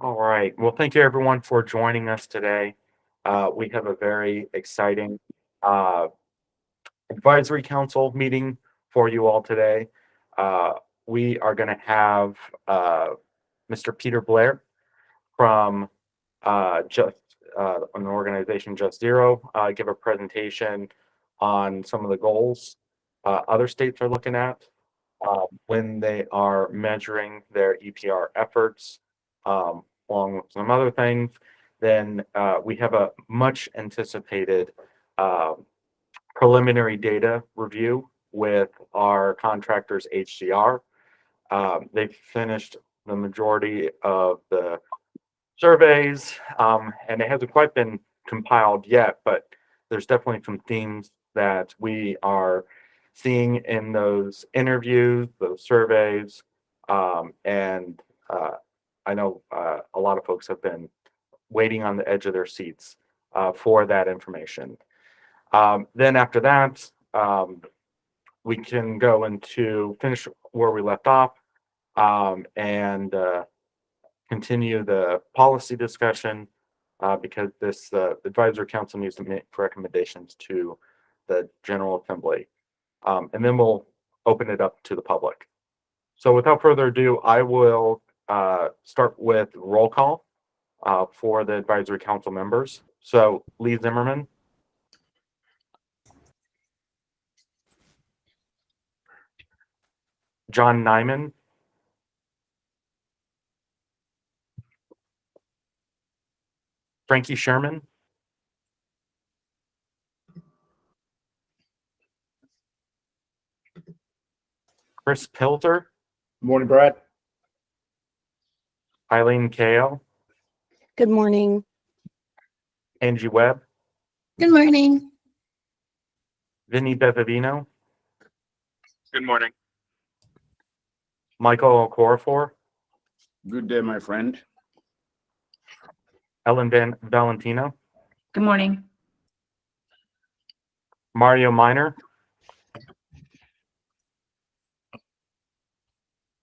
All right. Well, thank you everyone for joining us today. We have a very exciting uh, advisory council meeting for you all today. Uh, we are going to have Mr. Peter Blair from just an organization, Just Zero, give a presentation on some of the goals other states are looking at when they are measuring their EPR efforts, along with some other things. Then we have a much anticipated uh, preliminary data review with our contractors HCR. They've finished the majority of the surveys, and it hasn't quite been compiled yet, but there's definitely some themes that we are seeing in those interviews, those surveys, and I know a lot of folks have been waiting on the edge of their seats for that information. Then after that, we can go into finish where we left off and continue the policy discussion because this advisory council needs to make recommendations to the General Assembly. And then we'll open it up to the public. So without further ado, I will start with roll call for the advisory council members. So Lee Zimmerman. John Nyman. Frankie Sherman. Chris Pilter. Good morning, Brad. Eileen Kao. Good morning. Angie Webb. Good morning. Vinny Bevavino. Good morning. Michael Okorafor. Good day, my friend. Ellen Valentino. Good morning. Mario Miner.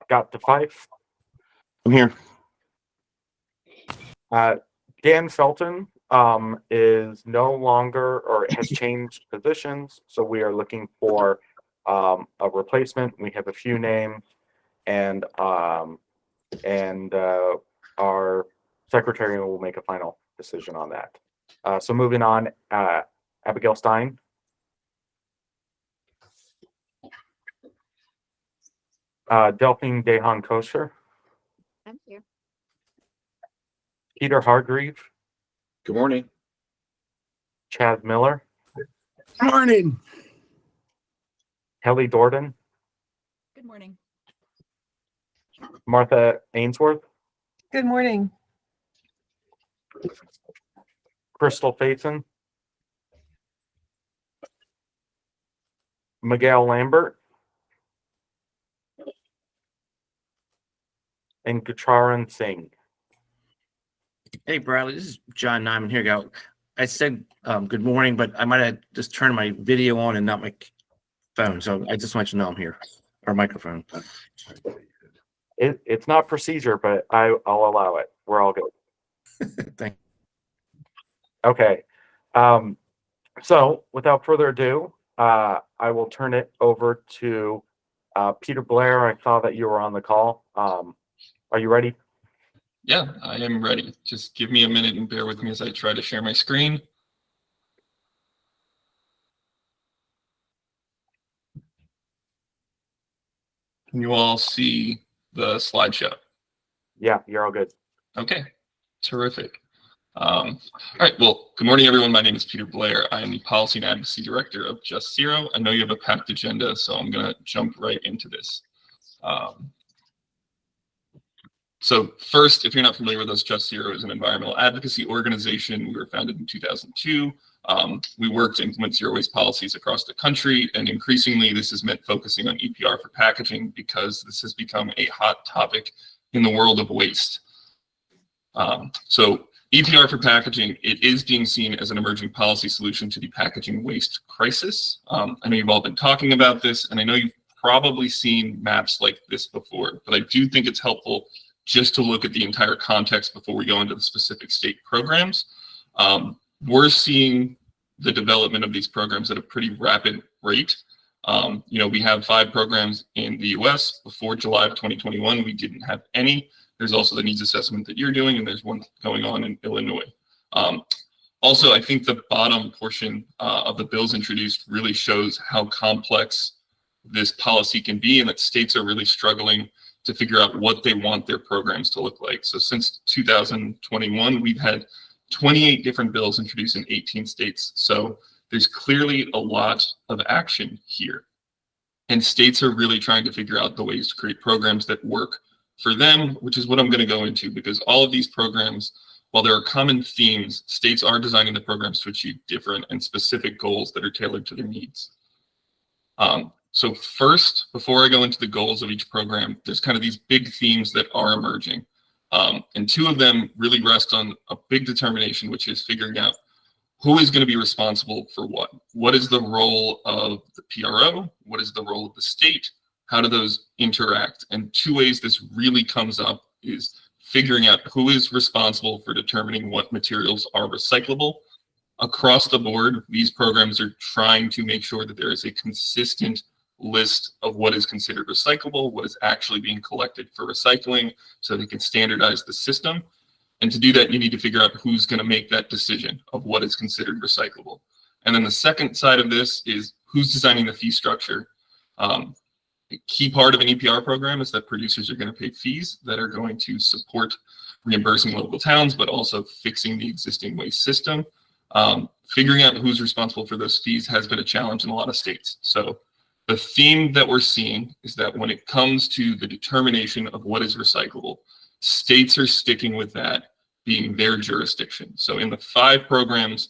Scott DeFife. I'm here. Dan Felton is no longer or has changed positions, so we are looking for a replacement. We have a few names, and our secretary will make a final decision on that. So moving on, Abigail Stein. Delphine Dehan Kosher. I'm here. Peter Hargreave. Good morning. Chad Miller. Good morning. Kelly Dorden. Good morning. Martha Ainsworth. Good morning. Crystal Faison. Miguel Lambert. And Gurcharan Singh. Hey, Bradley, this is John Nyman here. Go. I said good morning, but I might have just turned my video on and not my phone. So I just want you to know I'm here, or microphone. It's not procedure, but I'll allow it. We're all good. Thank you. Okay. So without further ado, I will turn it over to Peter Blair. I saw that you were on the call. Are you ready? Yeah, I am ready. Just give me a minute and bear with me as I try to share my screen. Can you all see the slideshow? Yeah, you're all good. Okay, terrific. All right, well, good morning, everyone. My name is Peter Blair. I am the Policy and Advocacy Director of Just Zero. I know you have a packed agenda, so I'm going to jump right into this. So first, if you're not familiar with us, Just Zero is an environmental advocacy organization. We were founded in 2002. We work to implement zero waste policies across the country, and increasingly this has meant focusing on EPR for packaging because this has become a hot topic in the world of waste. So EPR for packaging, it is being seen as an emerging policy solution to the packaging waste crisis. I know you've all been talking about this, and I know you've probably seen maps like this before, but I do think it's helpful just to look at the entire context before we go into the specific state programs. We're seeing the development of these programs at a pretty rapid rate. We have 5 programs in the US. Before July of 2021, we didn't have any. There's also the needs assessment that you're doing, and there's one going on in Illinois. Also, I think the bottom portion of the bills introduced really shows how complex this policy can be, and that states are really struggling to figure out what they want their programs to look like. So since 2021, we've had 28 different bills introduced in 18 states. So there's clearly a lot of action here. And states are really trying to figure out the ways to create programs that work for them, which is what I'm going to go into, because all of these programs, while there are common themes, states are designing the programs to achieve different and specific goals that are tailored to their needs. So first, before I go into the goals of each program, there's kind of these big themes that are emerging. And 2 of them really rest on a big determination, which is figuring out who is going to be responsible for what. What is the role of the PRO? What is the role of the state? How do those interact? And 2 ways this really comes up is figuring out who is responsible for determining what materials are recyclable. Across the board, these programs are trying to make sure that there is a consistent list of what is considered recyclable, what is actually being collected for recycling, so they can standardize the system. And to do that, you need to figure out who's going to make that decision of what is considered recyclable. And then the second side of this is who's designing the fee structure. A key part of an EPR program is that producers are going to pay fees that are going to support reimbursing local towns, but also fixing the existing waste system. Figuring out who's responsible for those fees has been a challenge in a lot of states. So the theme that we're seeing is that when it comes to the determination of what is recyclable, states are sticking with that being their jurisdiction. So in the 5 programs,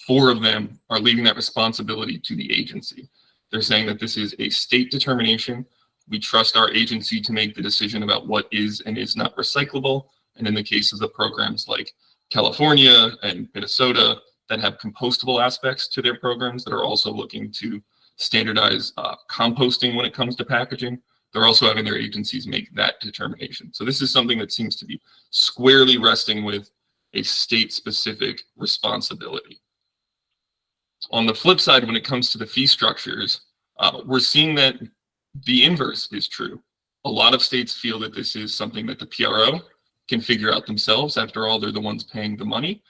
4 of them are leaving that responsibility to the agency. They're saying that this is a state determination. We trust our agency to make the decision about what is and is not recyclable. And in the case of the programs like California and Minnesota that have compostable aspects to their programs that are also looking to standardize composting when it comes to packaging, they're also having their agencies make that determination. So this is something that seems to be squarely resting with a state-specific responsibility. On the flip side, when it comes to the fee structures, we're seeing that the inverse is true. A lot of states feel that this is something that the PRO can figure out themselves. After all, they're the ones paying the money.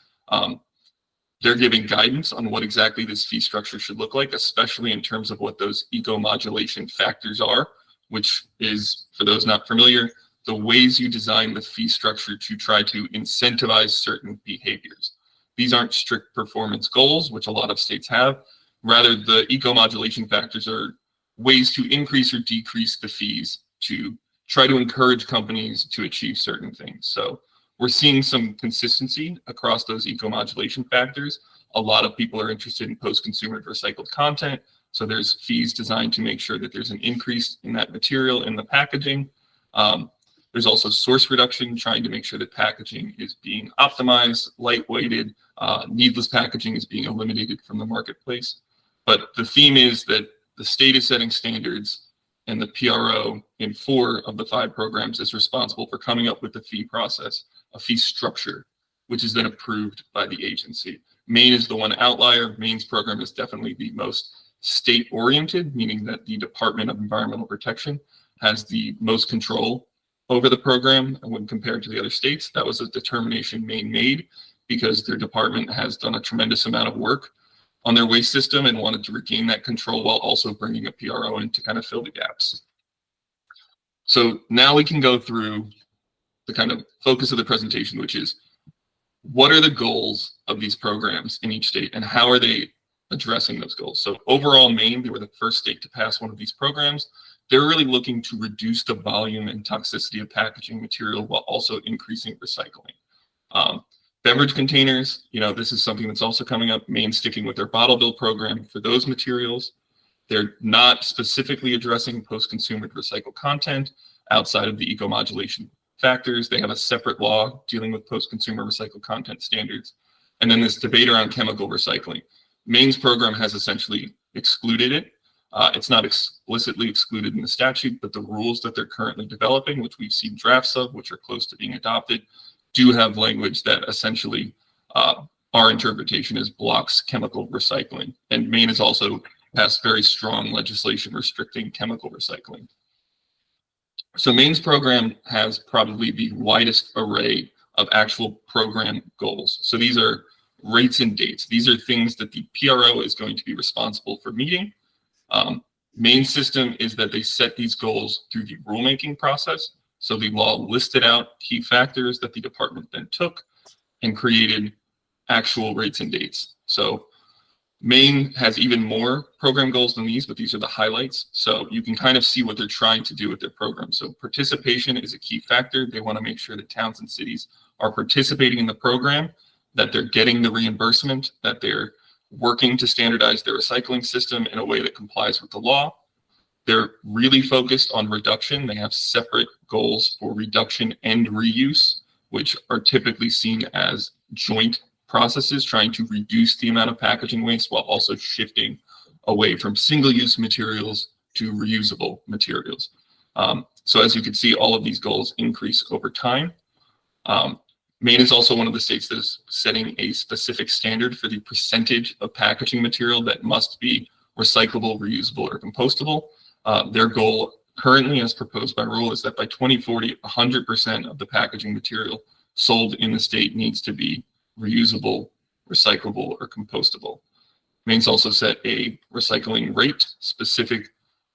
They're giving guidance on what exactly this fee structure should look like, especially in terms of what those eco-modulation factors are, which is, for those not familiar, the ways you design the fee structure to try to incentivize certain behaviors. These aren't strict performance goals, which a lot of states have. Rather, the eco-modulation factors are ways to increase or decrease the fees to try to encourage companies to achieve certain things. So we're seeing some consistency across those eco-modulation factors. A lot of people are interested in post-consumer recycled content. So there's fees designed to make sure that there's an increase in that material in the packaging. There's also source reduction, trying to make sure that packaging is being optimized, light-weighted, needless packaging is being eliminated from the marketplace. But the theme is that the state is setting standards, and the PRO in 4 of the 5 programs is responsible for coming up with the fee process, a fee structure, which is then approved by the agency. Maine is the one outlier. Maine's program is definitely the most state-oriented, meaning that the Department of Environmental Protection has the most control over the program when compared to the other states. That was a determination Maine made because their department has done a tremendous amount of work on their waste system and wanted to regain that control while also bringing a PRO in to kind of fill the gaps. So now we can go through the kind of focus of the presentation, which is what are the goals of these programs in each state and how are they addressing those goals? So overall, Maine, they were the first state to pass one of these programs. They're really looking to reduce the volume and toxicity of packaging material while also increasing recycling. Beverage containers, this is something that's also coming up. Maine sticking with their bottle bill program for those materials. They're not specifically addressing post-consumer recycled content outside of the eco-modulation factors. They have a separate law dealing with post-consumer recycled content standards. And then this debate around chemical recycling. Maine's program has essentially excluded it. It's not explicitly excluded in the statute, but the rules that they're currently developing, which we've seen drafts of, which are close to being adopted, do have language that essentially our interpretation is blocks chemical recycling. And Maine has also passed very strong legislation restricting chemical recycling. So Maine's program has probably the widest array of actual program goals. So these are rates and dates. These are things that the PRO is going to be responsible for meeting. Main system is that they set these goals through the rulemaking process. So the law listed out key factors that the department then took and created actual rates and dates. So Maine has even more program goals than these, but these are the highlights. So you can kind of see what they're trying to do with their program. So participation is a key factor. They want to make sure that towns and cities are participating in the program, that they're getting the reimbursement, that they're working to standardize their recycling system in a way that complies with the law. They're really focused on reduction. They have separate goals for reduction and reuse, which are typically seen as joint processes, trying to reduce the amount of packaging waste while also shifting away from single-use materials to reusable materials. So as you can see, all of these goals increase over time. Maine is also one of the states that is setting a specific standard for the percentage of packaging material that must be recyclable, reusable, or compostable. Their goal currently, as proposed by rule, is that by 2040, 100% of the packaging material sold in the state needs to be reusable, recyclable, or compostable. Maine's also set a recycling rate, specific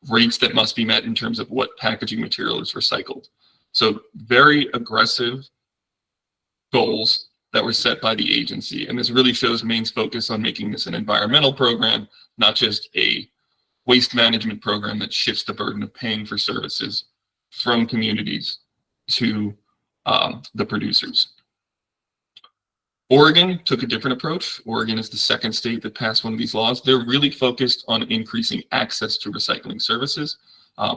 rates that must be met in terms of what packaging material is recycled. So very aggressive goals that were set by the agency. And this really shows Maine's focus on making this an environmental program, not just a waste management program that shifts the burden of paying for services from communities to the producers. Oregon took a different approach. Oregon is the second state that passed one of these laws. They're really focused on increasing access to recycling services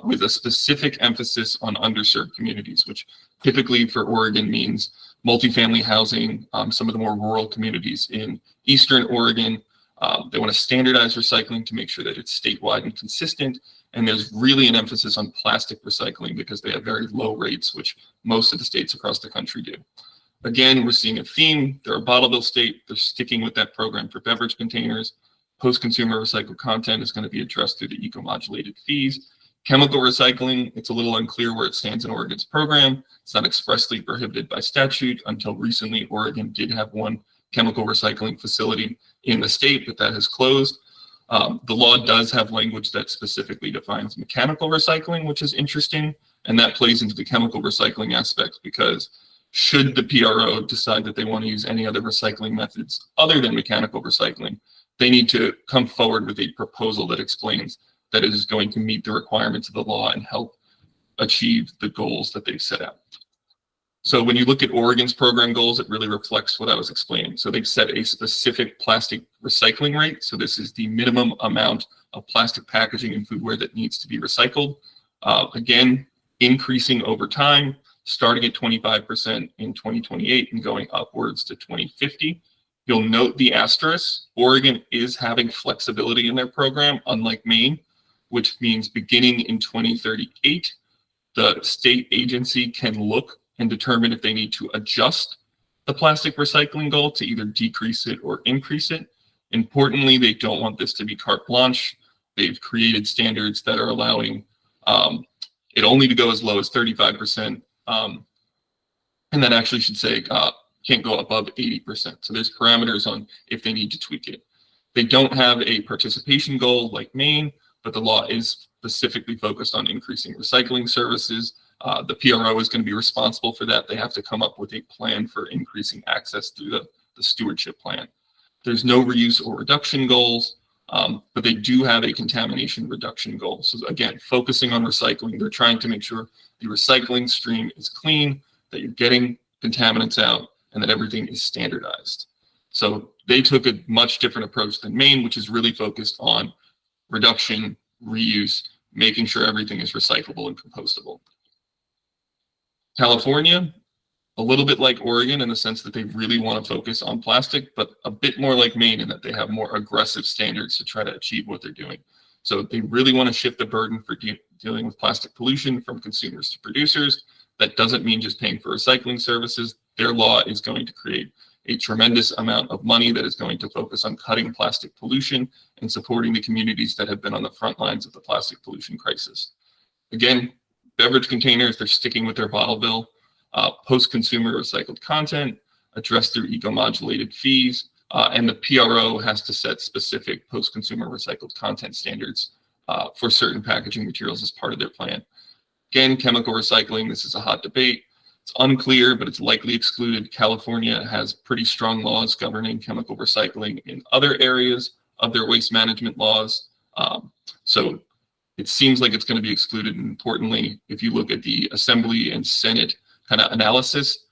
with a specific emphasis on underserved communities, which typically for Oregon means multifamily housing, some of the more rural communities in Eastern Oregon. They want to standardize recycling to make sure that it's statewide and consistent. And there's really an emphasis on plastic recycling because they have very low rates, which most of the states across the country do. Again, we're seeing a theme. They're a bottle bill state. They're sticking with that program for beverage containers. Post-consumer recycled content is going to be addressed through the eco-modulated fees. Chemical recycling, it's a little unclear where it stands in Oregon's program. It's not expressly prohibited by statute. Until recently, Oregon did have one chemical recycling facility in the state, but that has closed. The law does have language that specifically defines mechanical recycling, which is interesting, and that plays into the chemical recycling aspect because should the PRO decide that they want to use any other recycling methods other than mechanical recycling, they need to come forward with a proposal that explains that it is going to meet the requirements of the law and help achieve the goals that they've set out. So when you look at Oregon's program goals, it really reflects what I was explaining. So they've set a specific plastic recycling rate. So this is the minimum amount of plastic packaging and foodware that needs to be recycled. Again, increasing over time, starting at 25% in 2028 and going upwards to 2050. You'll note the asterisk. Oregon is having flexibility in their program, unlike Maine, which means beginning in 2038, the state agency can look and determine if they need to adjust the plastic recycling goal to either decrease it or increase it. Importantly, they don't want this to be carte blanche. They've created standards that are allowing it only to go as low as 35%. And that actually should say can't go above 80%. So there's parameters on if they need to tweak it. They don't have a participation goal like Maine, but the law is specifically focused on increasing recycling services. The PRO is going to be responsible for that. They have to come up with a plan for increasing access through the stewardship plan. There's no reuse or reduction goals, but they do have a contamination reduction goal. So again, focusing on recycling, they're trying to make sure the recycling stream is clean, that you're getting contaminants out, and that everything is standardized. So they took a much different approach than Maine, which is really focused on reduction, reuse, making sure everything is recyclable and compostable. California, a little bit like Oregon in the sense that they really want to focus on plastic, but a bit more like Maine in that they have more aggressive standards to try to achieve what they're doing. So they really want to shift the burden for dealing with plastic pollution from consumers to producers. That doesn't mean just paying for recycling services. Their law is going to create a tremendous amount of money that is going to focus on cutting plastic pollution and supporting the communities that have been on the front lines of the plastic pollution crisis. Again, beverage containers, they're sticking with their bottle bill. Post-consumer recycled content, address their eco-modulated fees, and the PRO has to set specific post-consumer recycled content standards for certain packaging materials as part of their plan. Again, chemical recycling, this is a hot debate. It's unclear, but it's likely excluded. California has pretty strong laws governing chemical recycling in other areas of their waste management laws. So it seems like it's going to be excluded. And importantly, if you look at the Assembly and Senate kind of analysis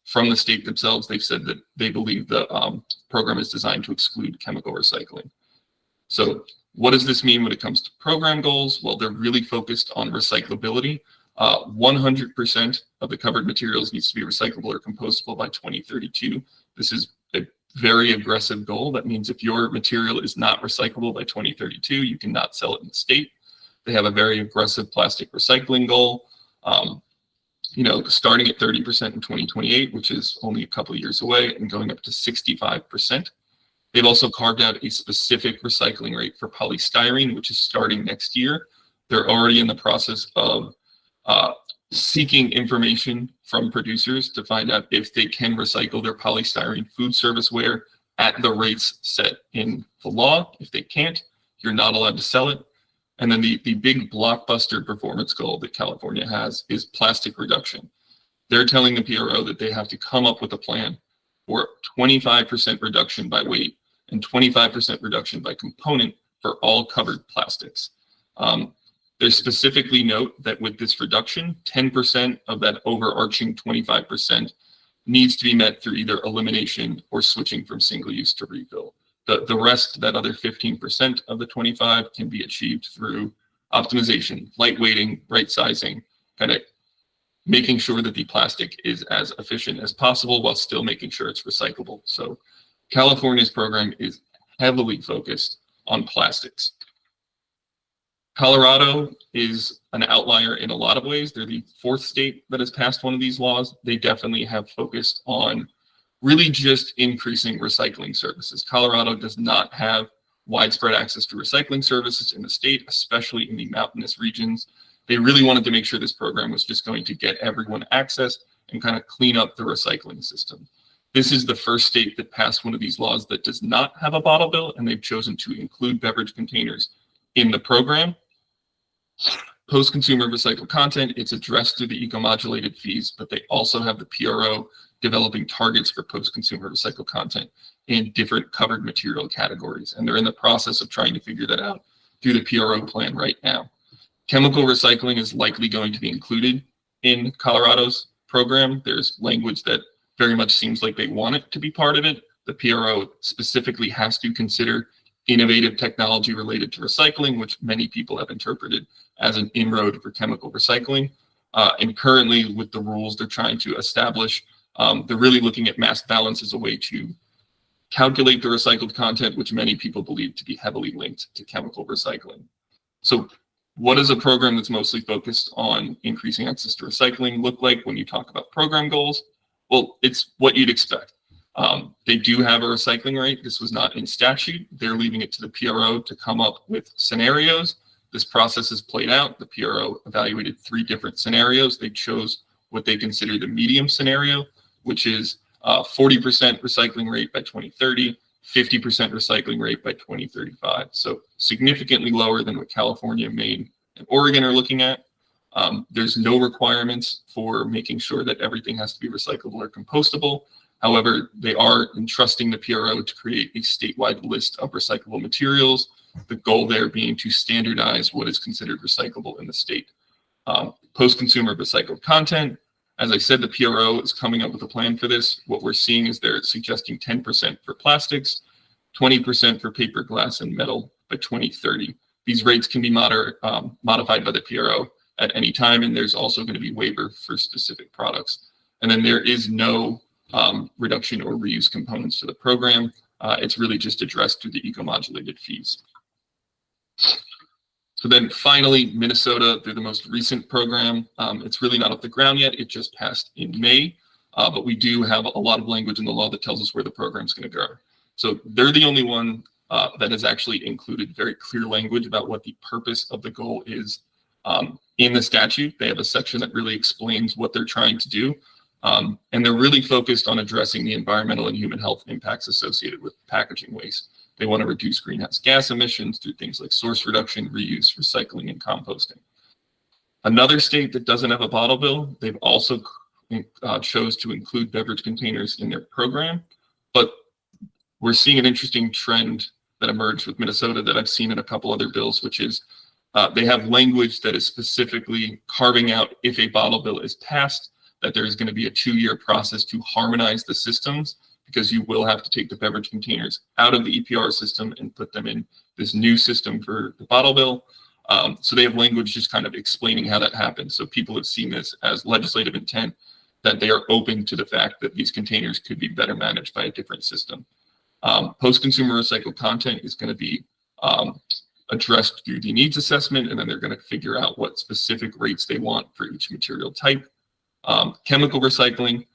from the state themselves, they've said that they believe the program is designed to exclude chemical recycling. So what does this mean when it comes to program goals? Well, they're really focused on recyclability. 100% of the covered materials needs to be recyclable or compostable by 2032. This is a very aggressive goal. That means if your material is not recyclable by 2032, you cannot sell it in the state. They have a very aggressive plastic recycling goal, starting at 30% in 2028, which is only a couple of years away, and going up to 65%. They've also carved out a specific recycling rate for polystyrene, which is starting next year. They're already in the process of seeking information from producers to find out if they can recycle their polystyrene food service ware at the rates set in the law. If they can't, you're not allowed to sell it. And then the big blockbuster performance goal that California has is plastic reduction. They're telling the PRO that they have to come up with a plan for 25% reduction by weight and 25% reduction by component for all covered plastics. They specifically note that with this reduction, 10% of that overarching 25% needs to be met through either elimination or switching from single use to refill. The rest, that other 15% of the 25, can be achieved through optimization, lightweighting, right sizing, kind of making sure that the plastic is as efficient as possible while still making sure it's recyclable. So California's program is heavily focused on plastics. Colorado is an outlier in a lot of ways. They're the fourth state that has passed one of these laws. They definitely have focused on really just increasing recycling services. Colorado does not have widespread access to recycling services in the state, especially in the mountainous regions. They really wanted to make sure this program was just going to get everyone access and kind of clean up the recycling system. This is the first state that passed one of these laws that does not have a bottle bill, and they've chosen to include beverage containers in the program. Post-consumer recycled content, it's addressed through the eco-modulated fees, but they also have the PRO developing targets for post-consumer recycled content in different covered material categories. And they're in the process of trying to figure that out through the PRO plan right now. Chemical recycling is likely going to be included in Colorado's program. There's language that very much seems like they want it to be part of it. The PRO specifically has to consider innovative technology related to recycling, which many people have interpreted as an inroad for chemical recycling. And currently with the rules they're trying to establish, they're really looking at mass balance as a way to calculate the recycled content, which many people believe to be heavily linked to chemical recycling. So what does a program that's mostly focused on increasing access to recycling look like when you talk about program goals? Well, it's what you'd expect. They do have a recycling rate. This was not in statute. They're leaving it to the PRO to come up with scenarios. This process is played out. The PRO evaluated 3 different scenarios. They chose what they consider the medium scenario, which is 40% recycling rate by 2030, 50% recycling rate by 2035. So significantly lower than what California, Maine, and Oregon are looking at. There's no requirements for making sure that everything has to be recyclable or compostable. However, they are entrusting the PRO to create a statewide list of recyclable materials, the goal there being to standardize what is considered recyclable in the state. Post-consumer recycled content, as I said, the PRO is coming up with a plan for this. What we're seeing is they're suggesting 10% for plastics, 20% for paper, glass, and metal by 2030. These rates can be modified by the PRO at any time, and there's also going to be waiver for specific products. And then there is no reduction or reuse components to the program. It's really just addressed through the eco-modulated fees. So then finally, Minnesota, through the most recent program, it's really not off the ground yet. It just passed in May, but we do have a lot of language in the law that tells us where the program's going to go. So they're the only one that has actually included very clear language about what the purpose of the goal is in the statute. They have a section that really explains what they're trying to do. And they're really focused on addressing the environmental and human health impacts associated with packaging waste. They want to reduce greenhouse gas emissions through things like source reduction, reuse, recycling, and composting. Another state that doesn't have a bottle bill, they've also chose to include beverage containers in their program. But we're seeing an interesting trend that emerged with Minnesota that I've seen in a couple other bills, which is they have language that is specifically carving out, if a bottle bill is passed, that there's going to be a 2-year process to harmonize the systems, because you will have to take the beverage containers out of the EPR system and put them in this new system for the bottle bill. So they have language just kind of explaining how that happens. So people have seen this as legislative intent, that they are open to the fact that these containers could be better managed by a different system. Post-consumer recycled content is going to be addressed through the needs assessment, and then they're going to figure out what specific rates they want for each material type. Chemical recycling,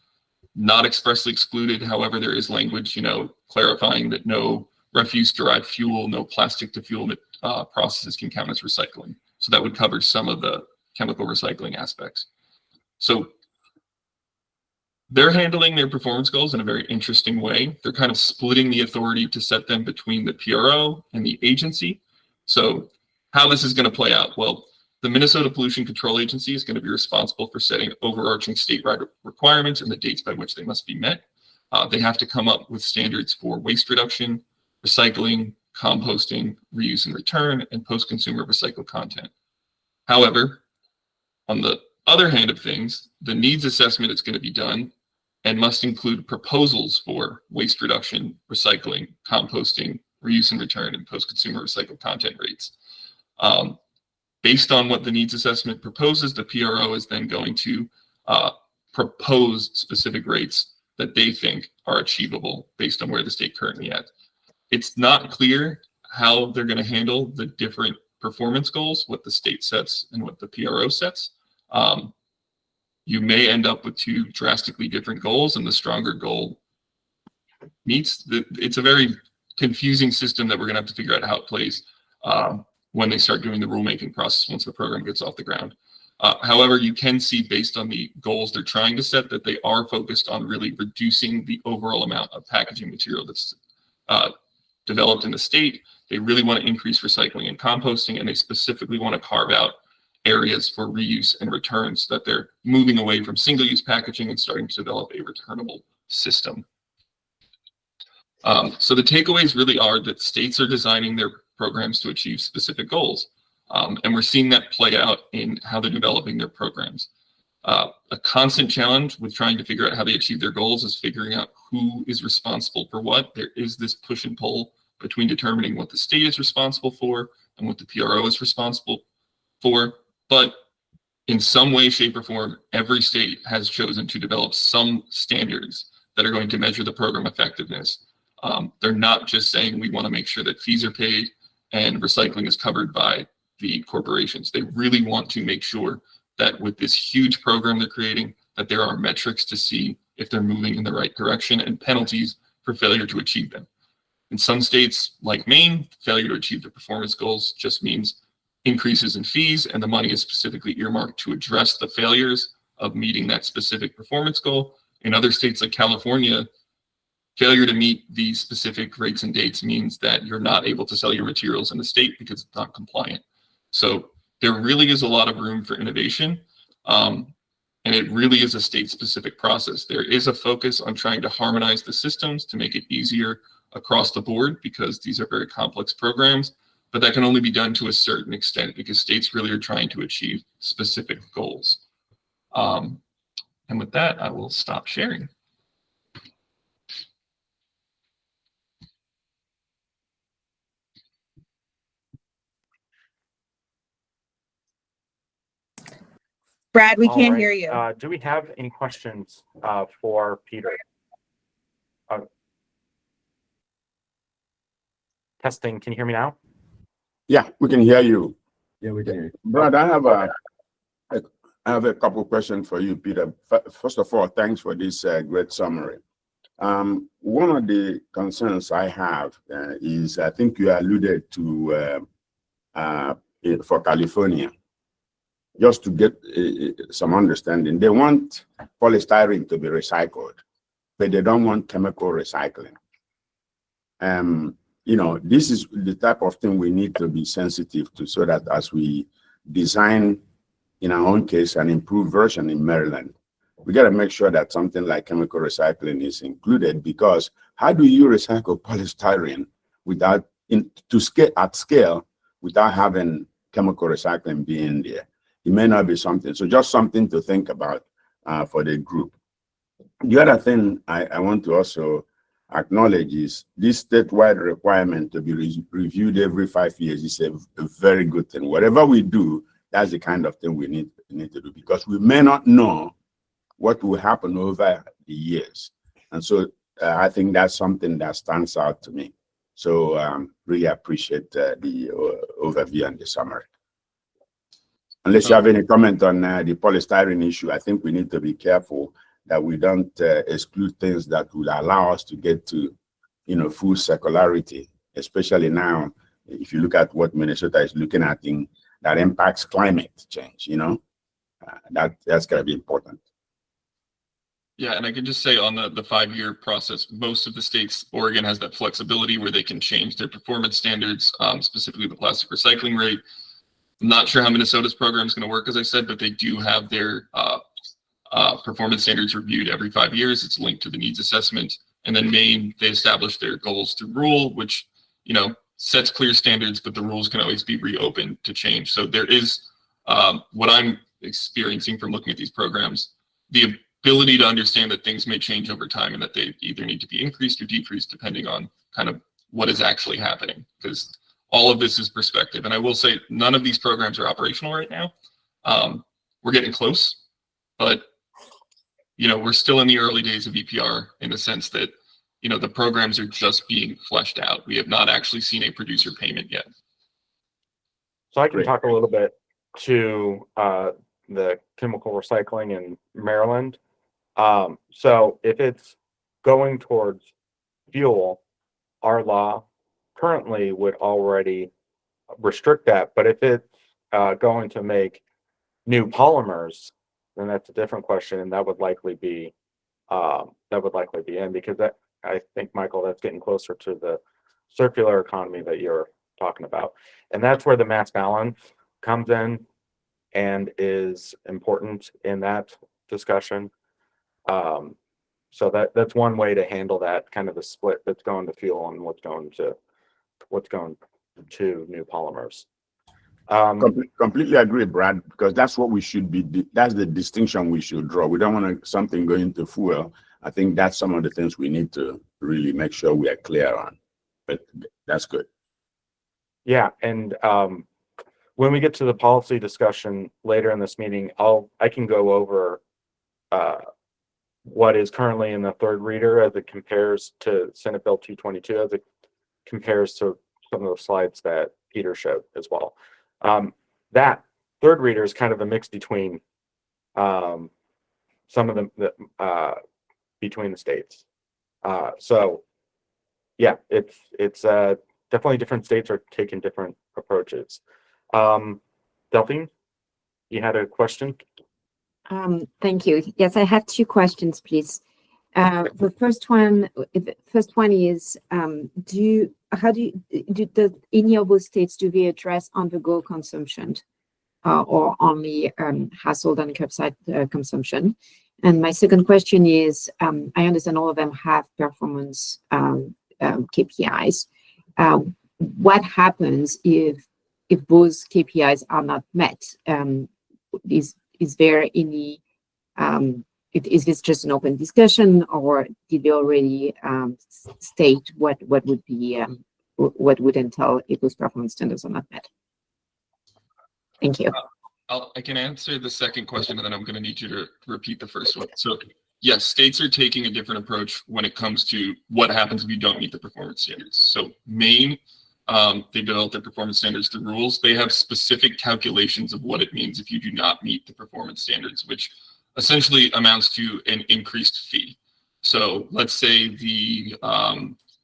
not expressly excluded. However, there is language, clarifying that no refuse-derived fuel, no plastic-to-fuel processes can count as recycling. So that would cover some of the chemical recycling aspects. So they're handling their performance goals in a very interesting way. They're kind of splitting the authority to set them between the PRO and the agency. So how this is going to play out? Well, the Minnesota Pollution Control Agency is going to be responsible for setting overarching statewide requirements and the dates by which they must be met. They have to come up with standards for waste reduction, recycling, composting, reuse and return, and post-consumer recycled content. However, on the other hand of things, the needs assessment is going to be done and must include proposals for waste reduction, recycling, composting, reuse and return, and post-consumer recycled content rates. Based on what the needs assessment proposes, the PRO is then going to propose specific rates that they think are achievable based on where the state currently at. It's not clear how they're going to handle the different performance goals, what the state sets and what the PRO sets. You may end up with 2 drastically different goals, and the stronger goal meets it's a very confusing system that we're going to have to figure out how it plays when they start doing the rulemaking process once the program gets off the ground. However, you can see based on the goals they're trying to set that they are focused on really reducing the overall amount of packaging material that's developed in the state. They really want to increase recycling and composting, and they specifically want to carve out areas for reuse and return so that they're moving away from single-use packaging and starting to develop a returnable system. So the takeaways really are that states are designing their programs to achieve specific goals. And we're seeing that play out in how they're developing their programs. A constant challenge with trying to figure out how they achieve their goals is figuring out who is responsible for what. There is this push and pull between determining what the state is responsible for and what the PRO is responsible for. But in some way, shape, or form, every state has chosen to develop some standards that are going to measure the program effectiveness. They're not just saying we want to make sure that fees are paid and recycling is covered by the corporations. They really want to make sure that with this huge program they're creating, that there are metrics to see if they're moving in the right direction and penalties for failure to achieve them. In some states, like Maine, failure to achieve the performance goals just means increases in fees, and the money is specifically earmarked to address the failures of meeting that specific performance goal. In other states like California, failure to meet these specific rates and dates means that you're not able to sell your materials in the state because it's not compliant. So there really is a lot of room for innovation, and it really is a state-specific process. There is a focus on trying to harmonize the systems to make it easier across the board because these are very complex programs, but that can only be done to a certain extent because states really are trying to achieve specific goals. And with that, I will stop sharing. Brad, we All can't right. hear you. Do we have any questions for Peter? Testing, can you hear me now? Yeah, we can hear you. Yeah, we can hear you. Brad, I have a couple questions for you, Peter. First of all, thanks for this great summary. One of the concerns I have is, I think you alluded to for California, just to get some understanding. They want polystyrene to be recycled, but they don't want chemical recycling. You know, this is the type of thing we need to be sensitive to, so that as we design, in our own case, an improved version in Maryland, we got to make sure that something like chemical recycling is included, because how do you recycle polystyrene without at scale without having chemical recycling being there? It may not be something. So just something to think about for the group. The other thing I want to also acknowledge is this statewide requirement to be reviewed every 5 years is a very good thing. Whatever we do, that's the kind of thing we need to do, because we may not know what will happen over the years. And so I think that's something that stands out to me. So really appreciate the overview and the summary. Unless you have any comment on the polystyrene issue, I think we need to be careful that we don't exclude things that will allow us to get to, you know, full circularity, especially now, if you look at what Minnesota is looking at that impacts climate change, you know, that's going to be important. Yeah, and I can just say on the 5-year process, most of the states, Oregon has that flexibility where they can change their performance standards, specifically the plastic recycling rate. I'm not sure how Minnesota's program is going to work, as I said, but they do have their performance standards reviewed every 5 years. It's linked to the needs assessment. And then Maine, they establish their goals through rule, which, you know, sets clear standards, but the rules can always be reopened to change. So there is what I'm experiencing from looking at these programs, the ability to understand that things may change over time and that they either need to be increased or decreased depending on kind of what is actually happening, because all of this is perspective. And I will say none of these programs are operational right now. We're getting close, but you know, we're still in the early days of EPR in the sense that, you know, the programs are just being fleshed out. We have not actually seen a producer payment yet. So I can talk a little bit to the chemical recycling in Maryland. So if it's going towards fuel, our law currently would already restrict that. But if it's going to make new polymers, then that's a different question, and that would likely be in, because that, I think, Michael, that's getting closer to the circular economy that you're talking about, and that's where the mass balance comes in and is important in that discussion. So that's one way to handle that, kind of the split that's going to fuel and what's going to new polymers. Completely agree, Brad, because that's what we should be. That's the distinction we should draw. We don't want something going to fuel. I think that's some of the things we need to really make sure we are clear on. But that's good. Yeah, and when we get to the policy discussion later in this meeting, I can go over what is currently in the third reader as it compares to Senate Bill 222, as it compares to some of the slides that Peter showed as well. That third reader is kind of a mix between some of them between the states. So yeah, it's definitely different states are taking different approaches. Delphine, you had a question? Thank you. Yes, I have two questions, please. The first one is, do any of those states, do they address on-the-go consumption or only household and curbside consumption? And my second question is, I understand all of them have performance KPIs. What happens if those KPIs are not met? Is there any, is this just an open discussion, or did they already state what would be, what would entail if those performance standards are not met? Thank you. I can answer the second question, and then I'm going to need you to repeat the first one. So yes, states are taking a different approach when it comes to what happens if you don't meet the performance standards. So Maine They developed their performance standards through rules. They have specific calculations of what it means if you do not meet the performance standards, which essentially amounts to an increased fee. So let's say the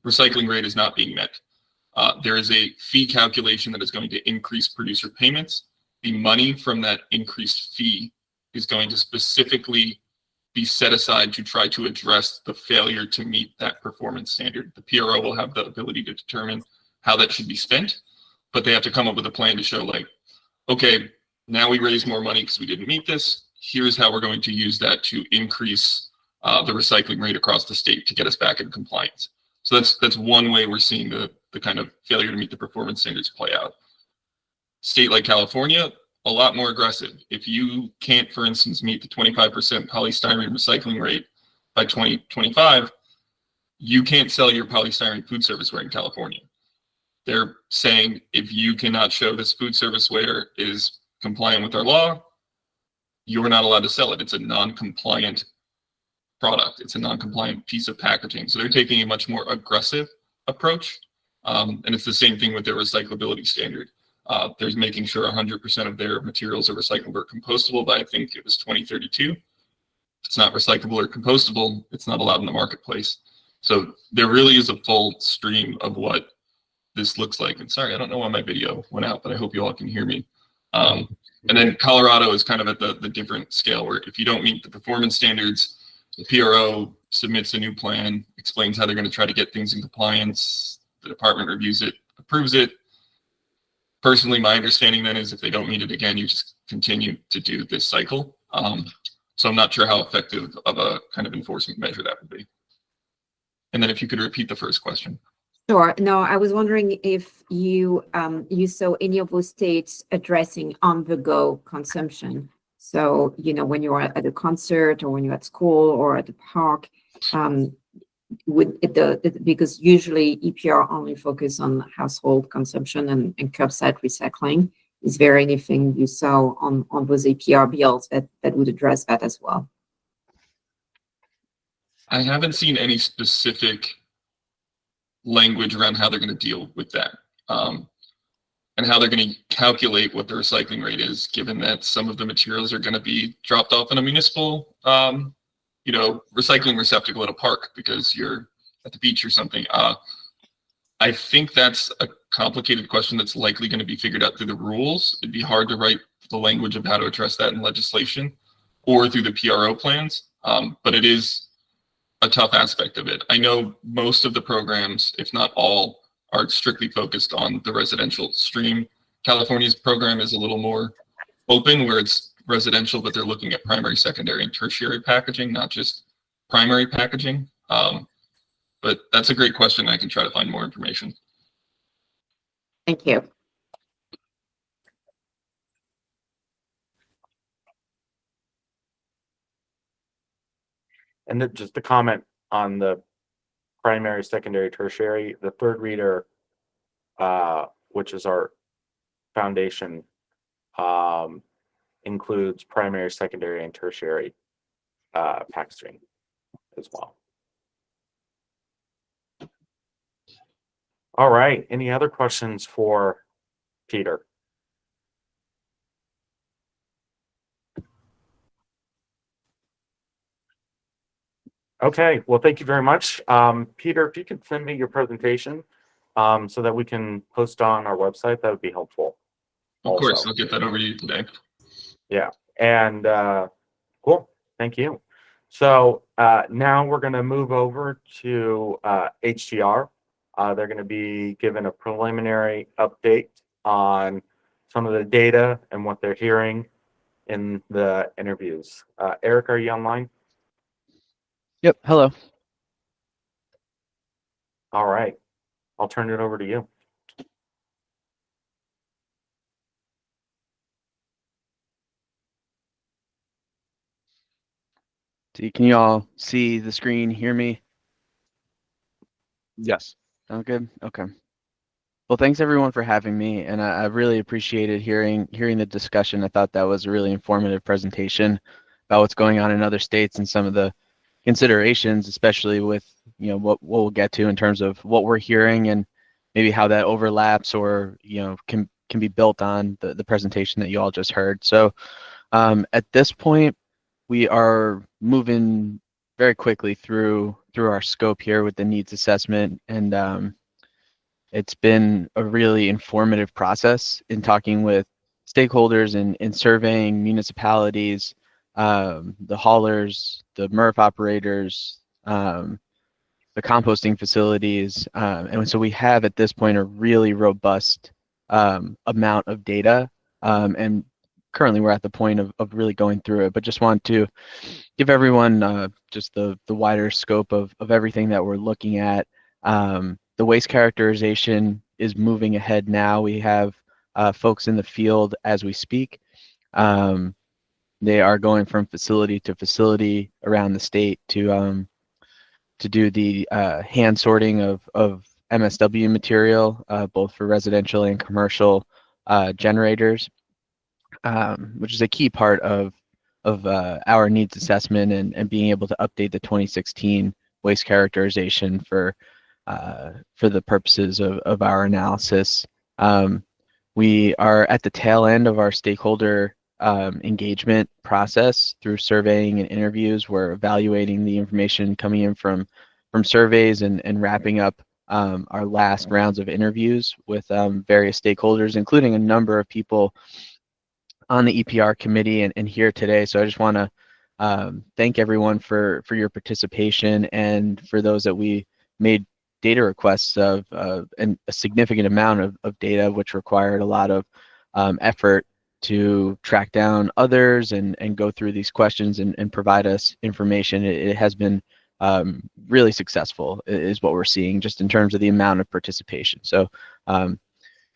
recycling rate is not being met. There is a fee calculation that is going to increase producer payments. The money from that increased fee is going to specifically be set aside to try to address the failure to meet that performance standard. The PRO will have the ability to determine how that should be spent, but they have to come up with a plan to show like, okay, now we raise more money because we didn't meet this. Here's how we're going to use that to increase the recycling rate across the state to get us back in compliance. So that's one way we're seeing the kind of failure to meet the performance standards play out. State like California, a lot more aggressive. If you can't, for instance, meet the 25% polystyrene recycling rate by 2025, you can't sell your polystyrene food serviceware in California. They're saying if you cannot show this food serviceware is compliant with our law, you're not allowed to sell it. It's a non-compliant product. It's a non-compliant piece of packaging. So they're taking a much more aggressive approach. And it's the same thing with their recyclability standard. They're making sure 100% of their materials are recyclable or compostable by, I think it was 2032. If it's not recyclable or compostable, it's not allowed in the marketplace. So there really is a full stream of what this looks like. And sorry, I don't know why my video went out, but I hope you all can hear me. And then Colorado is kind of at the different scale where if you don't meet the performance standards, the PRO submits a new plan, explains how they're going to try to get things in compliance. The department reviews it, approves it. Personally, my understanding then is if they don't meet it again, you just continue to do this cycle. So I'm not sure how effective of a kind of enforcement measure that would be. And then if you could repeat the first question. Sure. No, I was wondering if you saw any of those states addressing on-the-go consumption. So, you know, when you're at a concert or when you're at school or at the park, because usually EPR only focus on household consumption and curbside recycling. Is there anything you saw on those APR bills that would address that as well? I haven't seen any specific language around how they're going to deal with that, and how they're going to calculate what the recycling rate is, given that some of the materials are going to be dropped off in a municipal, recycling receptacle at a park because you're at the beach or something. I think that's a complicated question that's likely going to be figured out through the rules. It'd be hard to write the language of how to address that in legislation or through the PRO plans, but it is a tough aspect of it. I know most of the programs, if not all, are strictly focused on the residential stream. California's program is a little more open where it's residential, but they're looking at primary, secondary, and tertiary packaging, not just primary packaging. But that's a great question. I can try to find more information. Thank you. And just a comment on the primary, secondary, tertiary, the third reader, which is our foundation, includes primary, secondary, and tertiary packaging as well. All right. Any other questions for Peter? Okay. Well, thank you very much. Peter, if you could send me your presentation so that we can post on our website, that would be helpful. Of course, I'll get that over to you today. Yeah. And cool. Thank you. So now we're going to move over to HTR. They're going to be given a preliminary update on some of the data and what they're hearing in the interviews. Eric, are you online? Yep. Hello. All right. I'll turn it over to you. Can you all see the screen, hear me? Yes. Sound good? Okay. Well, thanks everyone for having me, and I really appreciated hearing the discussion. I thought that was a really informative presentation about what's going on in other states and some of the considerations, especially with what we'll get to in terms of what we're hearing and maybe how that overlaps or can be built on the presentation that you all just heard. So at this point, we are moving very quickly through our scope here with the needs assessment, and it's been a really informative process in talking with stakeholders and in surveying municipalities, the haulers, the MRF operators, the composting facilities, and so we have at this point a really robust amount of data, and currently we're at the point of really going through it, but just want to give everyone just the wider scope of everything that we're looking at. The waste characterization is moving ahead now. We have folks in the field as we speak. They are going from facility to facility around the state to do the hand sorting of MSW material, both for residential and commercial generators, which is a key part of our needs assessment and being able to update the 2016 waste characterization for the purposes of our analysis. We are at the tail end of our stakeholder engagement process through surveying and interviews. We're evaluating the information coming in from surveys and wrapping up our last rounds of interviews with various stakeholders, including a number of people on the EPR committee and here today. So I just want to thank everyone for your participation, and for those that we made data requests of, and a significant amount of data, which required a lot of effort to track down others and go through these questions and provide us information. It has been really successful, is what we're seeing, just in terms of the amount of participation. So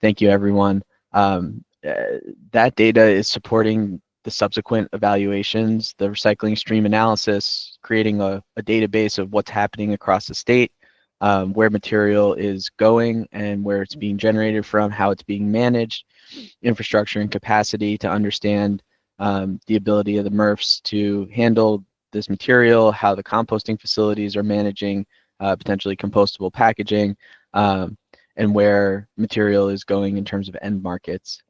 thank you, everyone. That data is supporting the subsequent evaluations, the recycling stream analysis, creating a database of what's happening across the state, where material is going and where it's being generated from, how it's being managed, infrastructure and capacity to understand the ability of the MRFs to handle this material, how the composting facilities are managing potentially compostable packaging, and where material is going in terms of end markets.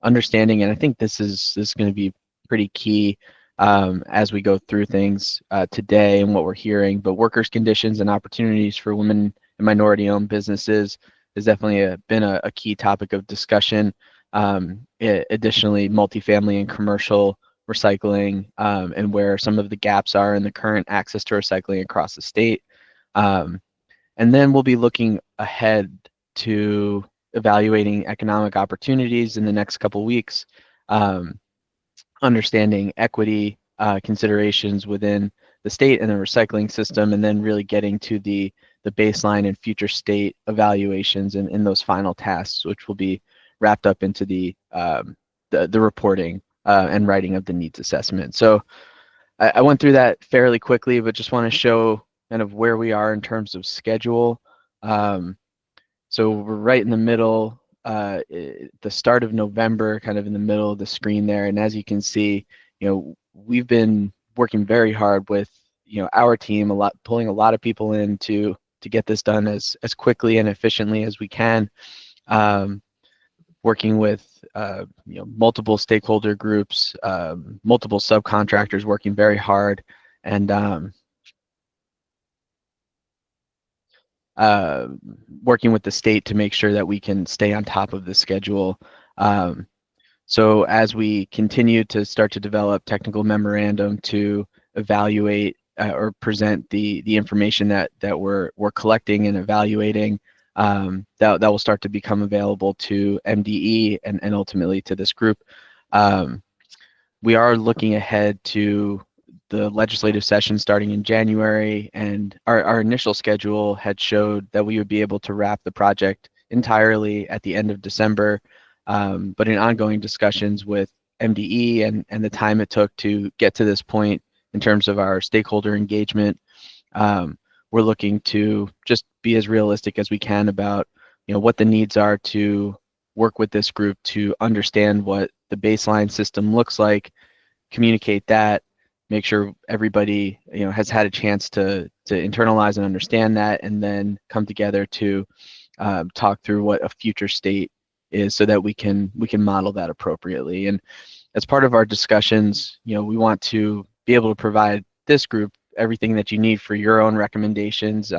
Understanding, and I think this is going to be pretty key as we go through things today and what we're hearing, but workers' conditions and opportunities for women and minority-owned businesses has definitely been a key topic of discussion. Additionally, multifamily and commercial recycling, and where some of the gaps are in the current access to recycling across the state. And then we'll be looking ahead to evaluating economic opportunities in the next couple weeks, understanding equity considerations within the state and the recycling system, and then really getting to the baseline and future state evaluations and in those final tasks, which will be wrapped up into the reporting and writing of the needs assessment. So I went through that fairly quickly, but just want to show kind of where we are in terms of schedule. So we're right in the middle, the start of November, kind of in the middle of the screen there. And as you can see, we've been working very hard with, our team, pulling a lot of people in to get this done as quickly and efficiently as we can. Working with, multiple stakeholder groups, multiple subcontractors working very hard, and working with the state to make sure that we can stay on top of the schedule. So as we continue to start to develop technical memorandum to evaluate or present the information that we're collecting and evaluating, that will start to become available to MDE and ultimately to this group. We are looking ahead to the legislative session starting in January, and our initial schedule had showed that we would be able to wrap the project entirely at the end of December, but in ongoing discussions with MDE and the time it took to get to this point in terms of our stakeholder engagement, we're looking to just be as realistic as we can about what the needs are to work with this group to understand what the baseline system looks like, communicate that, make sure everybody has had a chance to internalize and understand that, and then come together to talk through what a future state is so that we can model that appropriately. And as part of our discussions, we want to be able to provide this group everything that you need for your own recommendations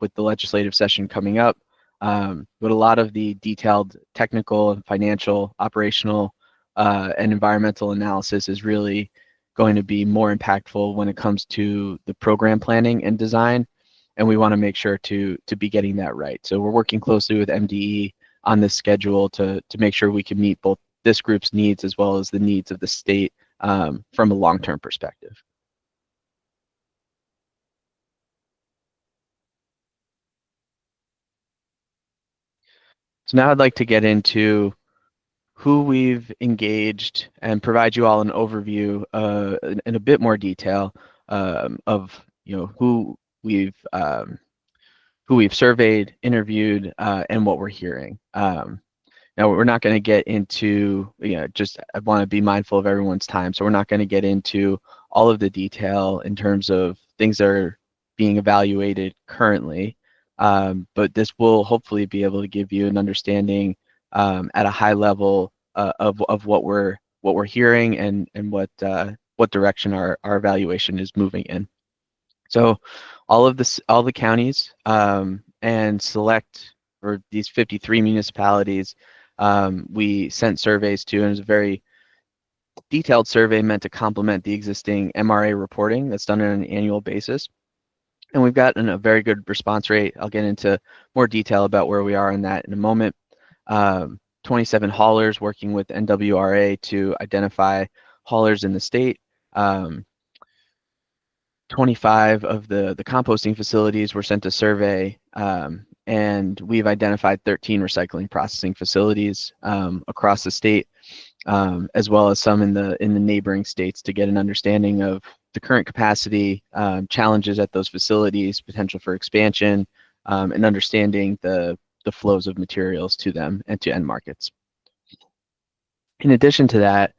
with the legislative session coming up. But a lot of the detailed technical and financial, operational, and environmental analysis is really going to be more impactful when it comes to the program planning and design. And we want to make sure to be getting that right. So we're working closely with MDE on this schedule to make sure we can meet both this group's needs as well as the needs of the state from a long-term perspective. So now I'd like to get into who we've engaged and provide you all an overview in a bit more detail of who we've surveyed, interviewed, and what we're hearing. Now we're not going to get into just I want to be mindful of everyone's time, so we're not going to get into all of the detail in terms of things that are being evaluated currently. But this will hopefully be able to give you an understanding at a high level of what we're hearing and what direction our evaluation is moving in. So all the counties and select for these 53 municipalities we sent surveys to, and it was a very detailed survey meant to complement the existing MRA reporting that's done on an annual basis. And we've gotten a very good response rate. I'll get into more detail about where we are on that in a moment. 27 haulers working with NWRA to identify haulers in the state. 25 of the composting facilities were sent a survey, and we've identified 13 recycling processing facilities across the state, as well as some in the neighboring states to get an understanding of the current capacity, challenges at those facilities, potential for expansion, and understanding the flows of materials to them and to end markets. In addition to that,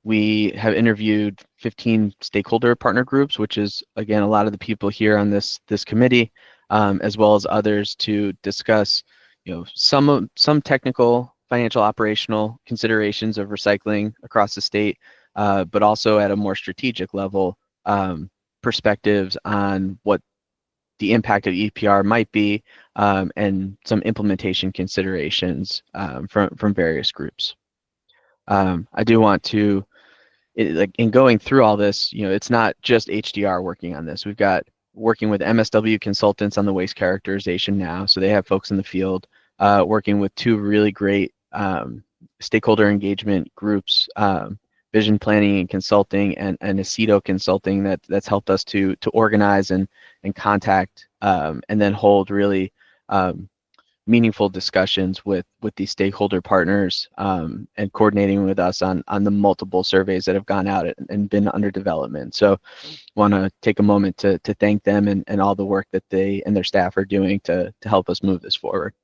we have interviewed 15 stakeholder partner groups, which is, again, a lot of the people here on this committee, as well as others, to discuss some technical, financial, operational considerations of recycling across the state, but also at a more strategic level, perspectives on what the impact of EPR might be, and some implementation considerations from various groups. I do want to, in going through all this, it's not just HDR working on this. We've got working with MSW consultants on the waste characterization now, so they have folks in the field working with two really great stakeholder engagement groups, Vision Planning and Consulting and Aceto Consulting, that's helped us to organize and contact and then hold really meaningful discussions with these stakeholder partners, and coordinating with us on the multiple surveys that have gone out and been under development. So want to take a moment to thank them and all the work that they and their staff are doing to help us move this forward.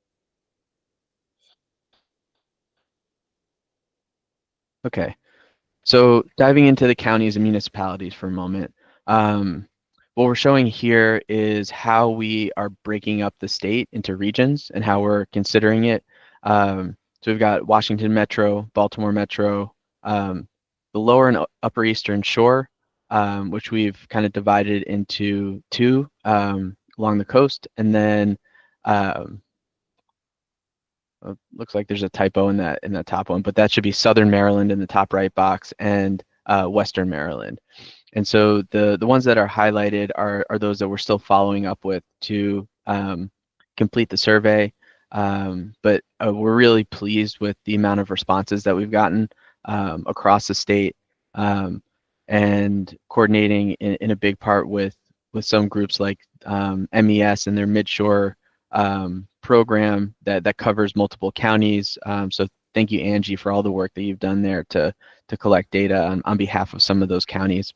Okay, so diving into the counties and municipalities for a moment. What we're showing here is how we are breaking up the state into regions and how we're considering it. So we've got Washington Metro, Baltimore Metro, the lower and upper Eastern Shore, which we've kind of divided into two along the coast, and then looks like there's a typo in that top one, but that should be Southern Maryland in the top right box, and Western Maryland. And so the ones that are highlighted are those that we're still following up with to complete the survey. But we're really pleased with the amount of responses that we've gotten across the state, and coordinating in a big part with some groups like MES and their Midshore program that covers multiple counties. So thank you, Angie, for all the work that you've done there to collect data on behalf of some of those counties.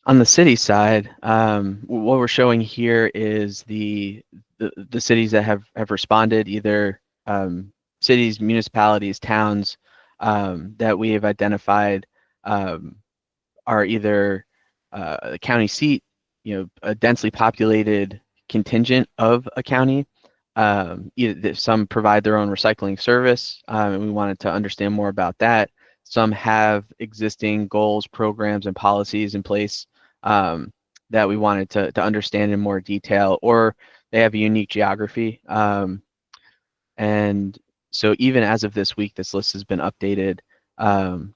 On the city side, what we're showing here is the cities that have responded, either cities, municipalities, towns that we have identified are either a county seat, a densely populated contingent of a county. Some provide their own recycling service, and we wanted to understand more about that. Some have existing goals, programs, and policies in place that we wanted to understand in more detail, or they have a unique geography. And so even as of this week, this list has been updated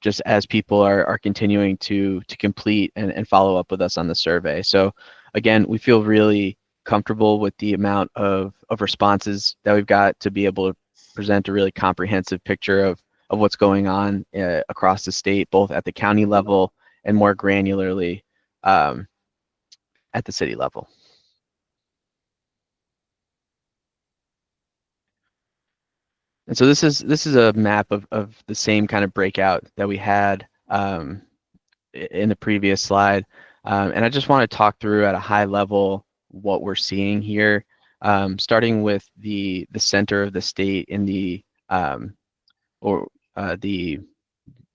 just as people are continuing to complete and follow up with us on the survey. So again, we feel really comfortable with the amount of responses that we've got to be able to present a really comprehensive picture of what's going on across the state, both at the county level and more granularly at the city level. And so this is a map of the same kind of breakout that we had in the previous slide. And I just want to talk through at a high level what we're seeing here, starting with the center of the state in the the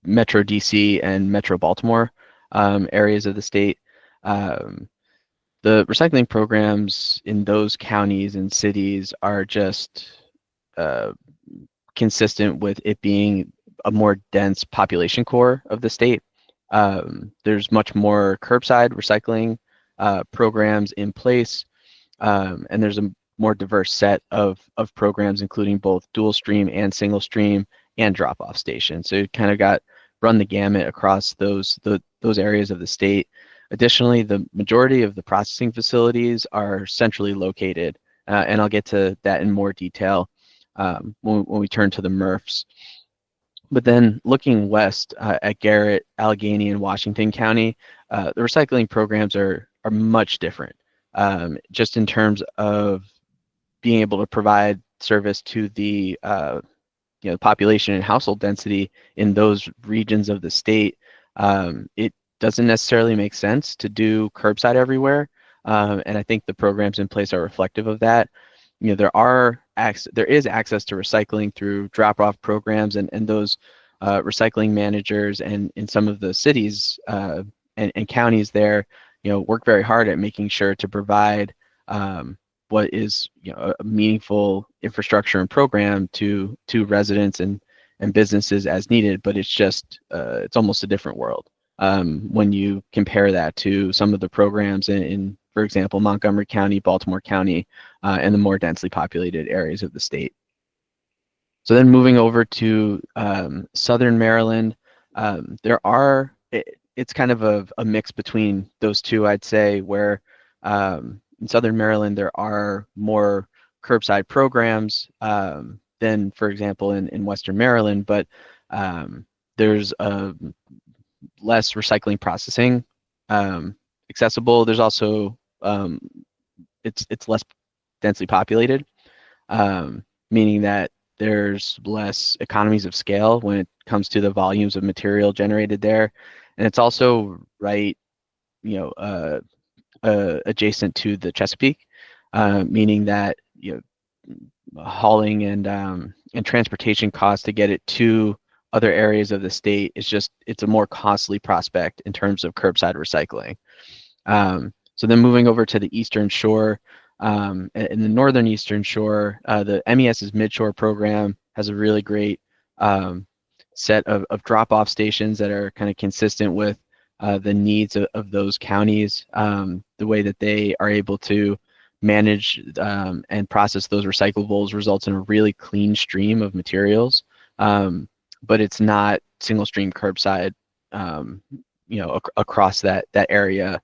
Metro DC and Metro Baltimore areas of the state. The recycling programs in those counties and cities are just consistent with it being a more dense population core of the state. There's much more curbside recycling programs in place, and there's a more diverse set of programs, including both dual stream and single stream and drop-off stations. So you kind of run the gamut across those areas of the state. Additionally, the majority of the processing facilities are centrally located, and I'll get to that in more detail when we turn to the MRFs. But then looking west at Garrett, Allegheny, and Washington County, the recycling programs are much different, just in terms of being able to provide service to the population and household density in those regions of the state. It doesn't necessarily make sense to do curbside everywhere, and I think the programs in place are reflective of that. There is access to recycling through drop-off programs, and those recycling managers and in some of the cities and counties there, work very hard at making sure to provide what is a meaningful infrastructure and program to residents and businesses as needed. But it's just it's almost a different world when you compare that to some of the programs in for example, Montgomery County, Baltimore County, and the more densely populated areas of the state. So then moving over to Southern Maryland, it's kind of a mix between those two, I'd say, where in Southern Maryland, there are more curbside programs than, for example, in Western Maryland, but there's less recycling processing accessible. There's also it's less densely populated, meaning that there's less economies of scale when it comes to the volumes of material generated there, and it's also adjacent to the Chesapeake, meaning that hauling and transportation costs to get it to other areas of the state it's a more costly prospect in terms of curbside recycling. So then moving over to the Eastern Shore, in the Northern Eastern Shore, the MES's Midshore program has a really great set of drop-off stations that are kind of consistent with the needs of those counties. The way that they are able to manage and process those recyclables results in a really clean stream of materials, but it's not single stream curbside across that area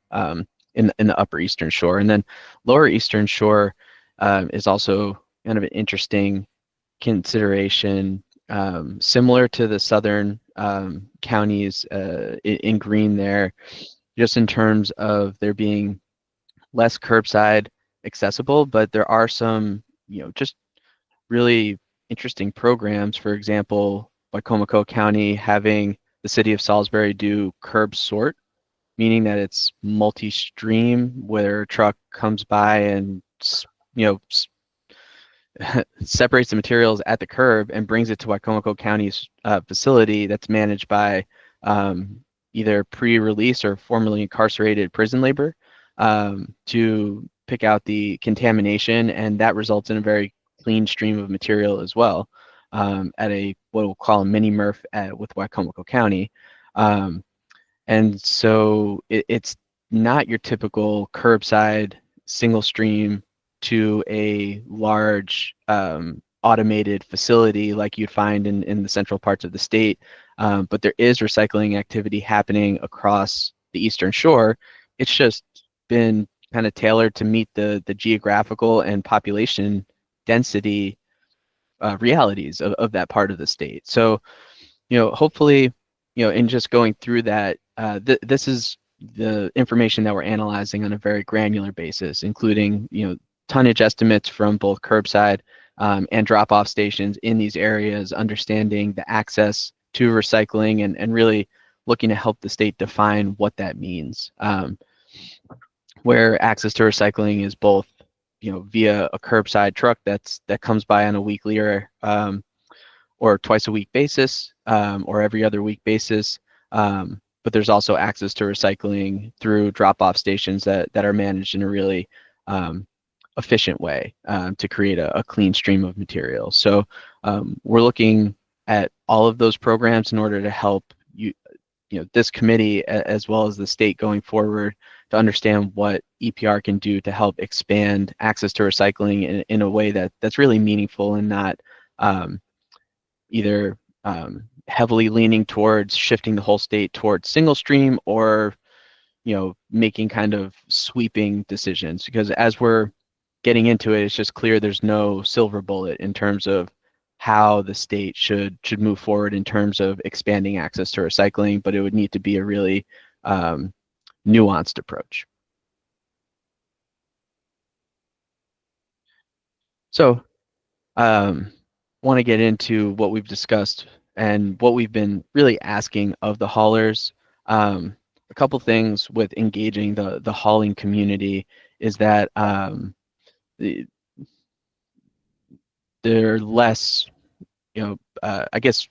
in the Upper Eastern Shore. And then Lower Eastern Shore is also kind of an interesting consideration, similar to the southern counties in green there, just in terms of there being less curbside accessible, but there are some just really interesting programs. For example, Wicomico County having the city of Salisbury do curb sort, meaning that it's multi-stream, where a truck comes by and separates the materials at the curb and brings it to Wicomico County's facility that's managed by either pre-release or formerly incarcerated prison labor to pick out the contamination, and that results in a very clean stream of material as well at a what we'll call a mini MRF with Wicomico County. And so it's not your typical curbside single stream to a large automated facility like you'd find in the central parts of the state. But there is recycling activity happening across the Eastern Shore. It's just been kind of tailored to meet the geographical and population density realities of that part of the state. So, hopefully, in just going through that, this is the information that we're analyzing on a very granular basis, including, tonnage estimates from both curbside and drop-off stations in these areas, understanding the access to recycling and really looking to help the state define what that means. Where access to recycling is both, via a curbside truck that comes by on a weekly or twice a week basis or every other week basis. But there's also access to recycling through drop-off stations that are managed in a really efficient way to create a clean stream of materials. So we're looking at all of those programs in order to help this committee as well as the state going forward to understand what EPR can do to help expand access to recycling in a way that's really meaningful and not either heavily leaning towards shifting the whole state towards single stream or making kind of sweeping decisions, because as we're getting into it, it's just clear there's no silver bullet in terms of how the state should move forward in terms of expanding access to recycling, but it would need to be a really nuanced approach. So want to get into what we've discussed and what we've been really asking of the haulers. A couple things with engaging the hauling community is that they're less, I guess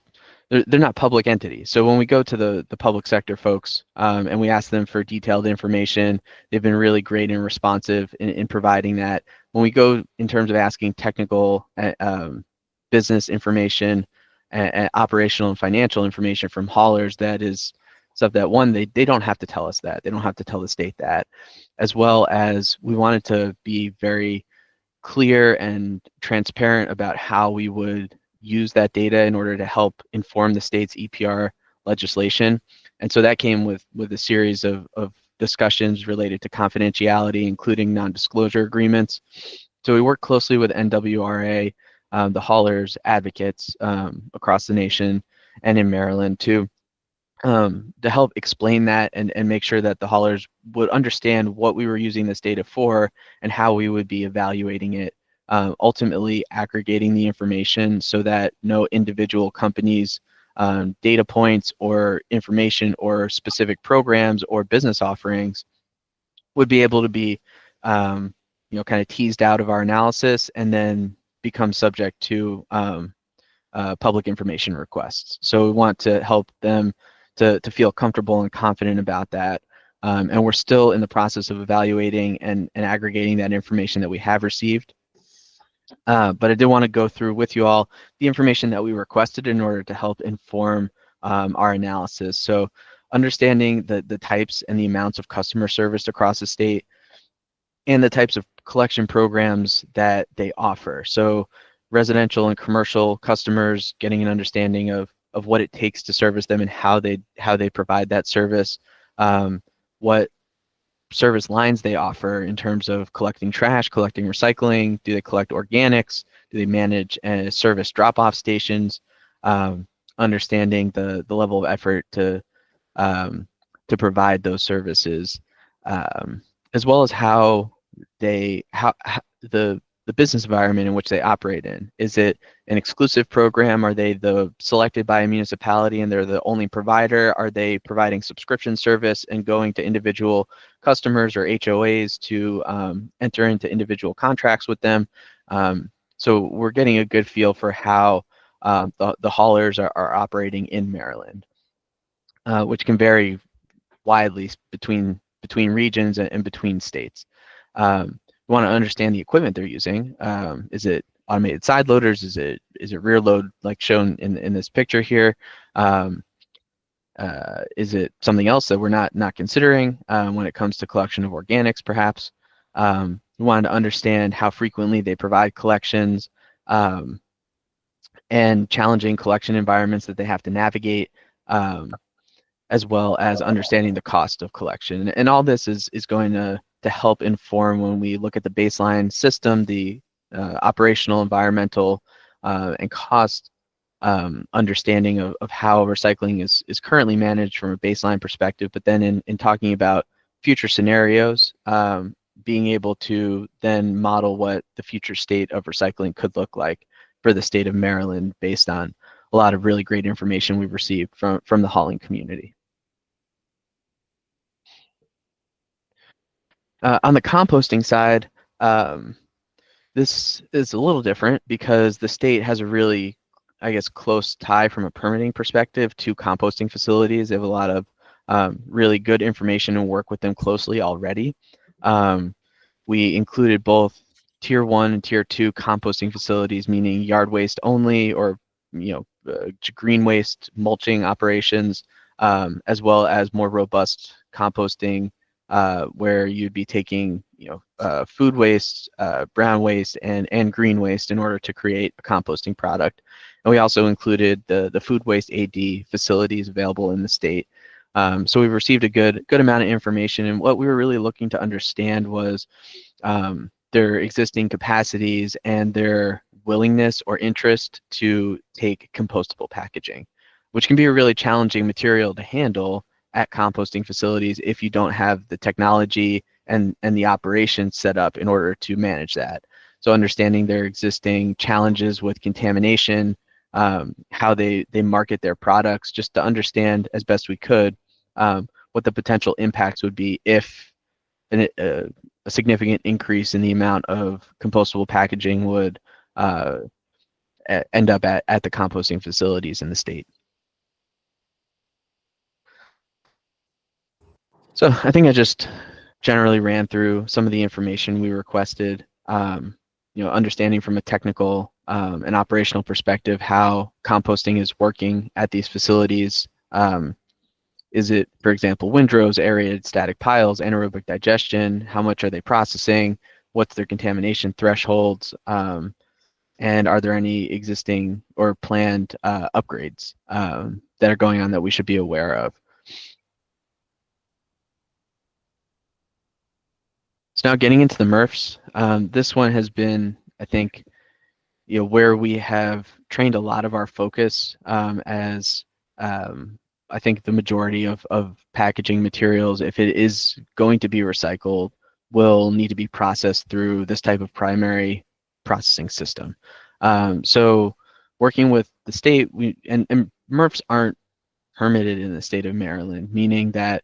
they're not public entities. So when we go to the public sector folks and we ask them for detailed information, they've been really great and responsive in providing that. When we go in terms of asking technical business information and operational and financial information from haulers, that is stuff that, one, they don't have to tell us that. They don't have to tell the state that. As well as we wanted to be very clear and transparent about how we would use that data in order to help inform the state's EPR legislation. And so that came with a series of discussions related to confidentiality, including non-disclosure agreements. So we work closely with NWRA, the haulers advocates across the nation and in Maryland to help explain that and make sure that the haulers would understand what we were using this data for and how we would be evaluating it, ultimately aggregating the information so that no individual company's data points or information or specific programs or business offerings would be able to be kind of teased out of our analysis and then become subject to public information requests. So we want to help them to feel comfortable and confident about that. And we're still in the process of evaluating and aggregating that information that we have received. But I did want to go through with you all the information that we requested in order to help inform our analysis. So understanding the types and the amounts of customer service across the state and the types of collection programs that they offer. So residential and commercial customers getting an understanding of what it takes to service them and how they provide that service, what service lines they offer in terms of collecting trash, collecting recycling, do they collect organics, do they manage and service drop-off stations, understanding the level of effort to provide those services, as well as how the business environment in which they operate in. Is it an exclusive program? Are they selected by a municipality and they're the only provider? Are they providing subscription service and going to individual customers or HOAs to enter into individual contracts with them? So we're getting a good feel for how the haulers are operating in Maryland, which can vary widely between regions and between states. We want to understand the equipment they're using. Is it automated side loaders? Is it rear load like shown in this picture here? Is it something else that we're not considering when it comes to collection of organics, perhaps? We wanted to understand how frequently they provide collections and challenging collection environments that they have to navigate, as well as understanding the cost of collection. And all this is going to help inform when we look at the baseline system, the operational, environmental, and cost understanding of how recycling is currently managed from a baseline perspective, but then in talking about future scenarios, being able to then model what the future state of recycling could look like for the state of Maryland based on a lot of really great information we've received from the hauling community. On the composting side, this is a little different because the state has a really, I guess, close tie from a permitting perspective to composting facilities. They have a lot of really good information and work with them closely already. We included both tier 1 and tier 2 composting facilities, meaning yard waste only, or green waste mulching operations, as well as more robust composting, where you'd be taking food waste, brown waste, and green waste in order to create a composting product. And we also included the food waste AD facilities available in the state. So we've received a good amount of information, and what we were really looking to understand was their existing capacities and their willingness or interest to take compostable packaging, which can be a really challenging material to handle at composting facilities if you don't have the technology and the operations set up in order to manage that. So understanding their existing challenges with contamination, how they market their products, just to understand as best we could what the potential impacts would be if a significant increase in the amount of compostable packaging would end up at the composting facilities in the state. So I think I just generally ran through some of the information we requested, understanding from a technical and operational perspective how composting is working at these facilities. Is it, for example, windrows, aerated static piles, anaerobic digestion? How much are they processing? What's their contamination thresholds? And are there any existing or planned upgrades that are going on that we should be aware of? So now getting into the MRFs, this one has been, I think, where we have trained a lot of our focus as I think the majority of packaging materials, if it is going to be recycled, will need to be processed through this type of primary processing system. So working with the state, and MRFs aren't permitted in the state of Maryland, meaning that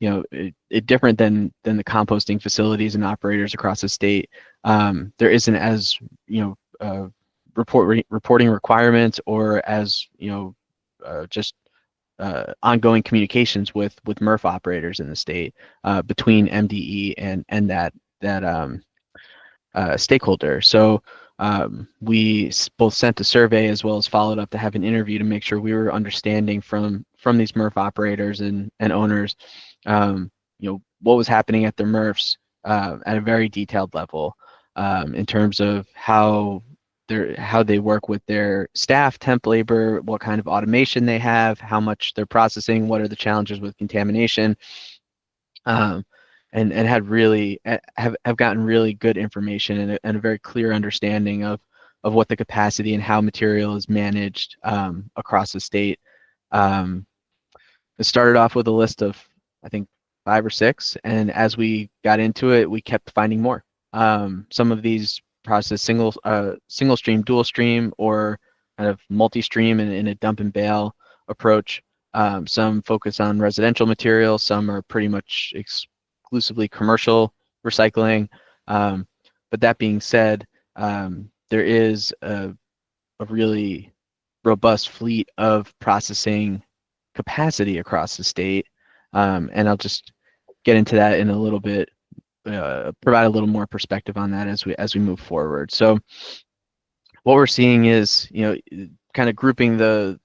it different than the composting facilities and operators across the state. There isn't as reporting requirements or as just ongoing communications with MRF operators in the state between MDE and that stakeholder. So we both sent a survey as well as followed up to have an interview to make sure we were understanding from these MRF operators and owners, what was happening at their MRFs at a very detailed level in terms of how they work with their staff, temp labor, what kind of automation they have, how much they're processing, what are the challenges with contamination, and had really have gotten really good information and a very clear understanding of what the capacity and how material is managed across the state. It started off with a list of, I think, 5 or 6, and as we got into it, we kept finding more. Some of these process single stream, dual stream, or kind of multi-stream in a dump and bale approach. Some focus on residential material, some are pretty much exclusively commercial recycling. But that being said, there is a really robust fleet of processing capacity across the state And I'll just get into that in a little bit, provide a little more perspective on that as we move forward. So what we're seeing is, kind of grouping the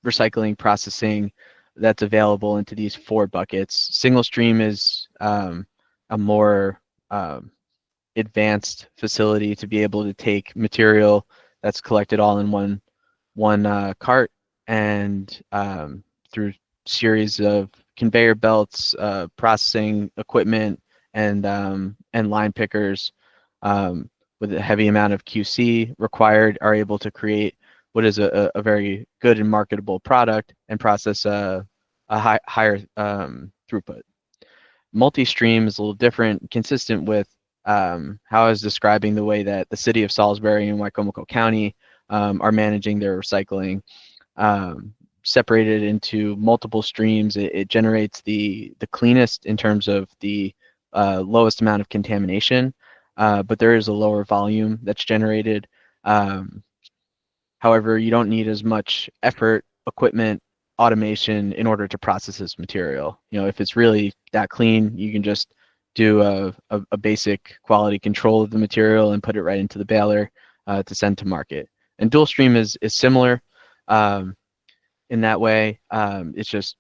recycling processing that's available into these 4 buckets. Single stream is a more advanced facility to be able to take material that's collected all in one cart, and through series of conveyor belts, processing equipment, and line pickers, with a heavy amount of QC required, are able to create what is a very good and marketable product and process a higher throughput. Multi-stream is a little different, consistent with how I was describing the way that the city of Salisbury and Wicomico County are managing their recycling. Separated into multiple streams, it generates the cleanest in terms of the lowest amount of contamination, but there is a lower volume that's generated. However, you don't need as much effort, equipment, automation in order to process this material. If it's really that clean, you can just do a basic quality control of the material and put it right into the baler to send to market. And dual stream is similar in that way. It's just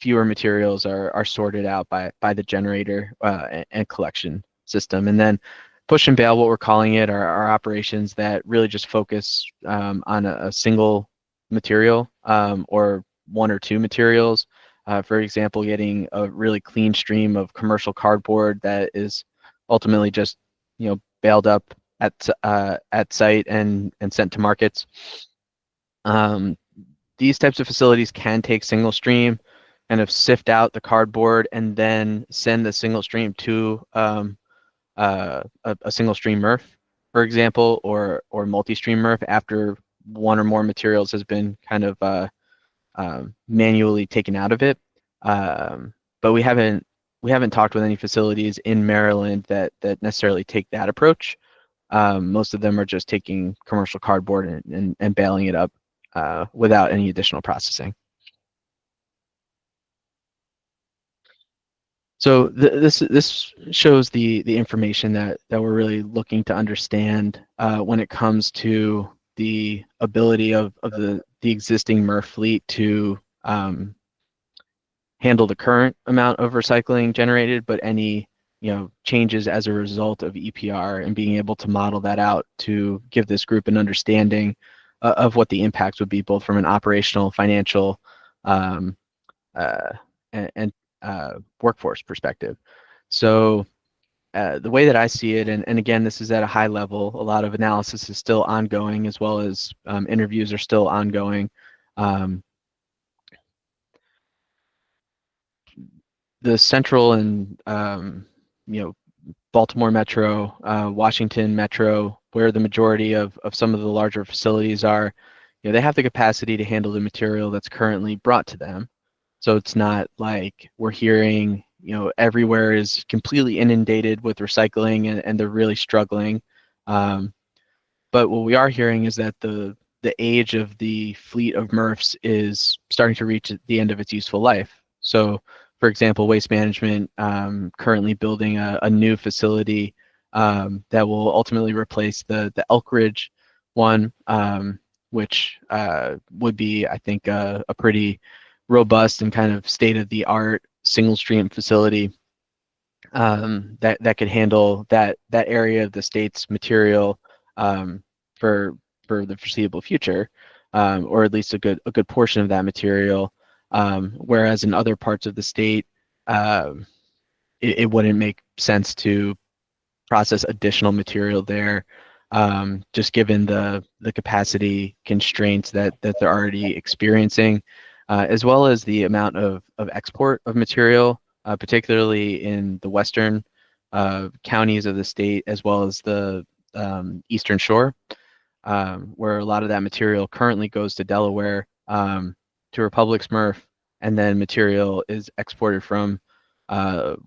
fewer materials are sorted out by the generator and collection system. And then push and bale, what we're calling it, are operations that really just focus on a single material or 1 or 2 materials. For example, getting a really clean stream of commercial cardboard that is ultimately just baled up at site and sent to markets. These types of facilities can take single stream, kind of sift out the cardboard, and then send the single stream to a single stream MRF, for example, or multi-stream MRF after 1 or more materials has been kind of manually taken out of it. But we haven't talked with any facilities in Maryland that necessarily take that approach. Most of them are just taking commercial cardboard and baling it up without any additional processing. So this shows the information that we're really looking to understand when it comes to the ability of the existing MRF fleet to handle the current amount of recycling generated, but any changes as a result of EPR, and being able to model that out to give this group an understanding of what the impacts would be, both from an operational, financial, and workforce perspective. So the way that I see it, and again, this is at a high level, a lot of analysis is still ongoing, as well as interviews are still ongoing. The central and Baltimore Metro, Washington Metro, where the majority of some of the larger facilities are, they have the capacity to handle the material that's currently brought to them. So it's not like we're hearing, everywhere is completely inundated with recycling and they're really struggling. But what we are hearing is that the age of the fleet of MRFs is starting to reach the end of its useful life. So, for example, Waste Management currently building a new facility that will ultimately replace the Elk Ridge one, which would be, I think, a pretty robust and kind of state-of-the-art single-stream facility that could handle that area of the state's material for the foreseeable future, or at least a good portion of that material. Whereas in other parts of the state, it wouldn't make sense to process additional material there, just given the capacity constraints that they're already experiencing, as well as the amount of export of material, particularly in the western counties of the state, as well as the eastern shore, where a lot of that material currently goes to Delaware, to Republic MRF, and then material is exported from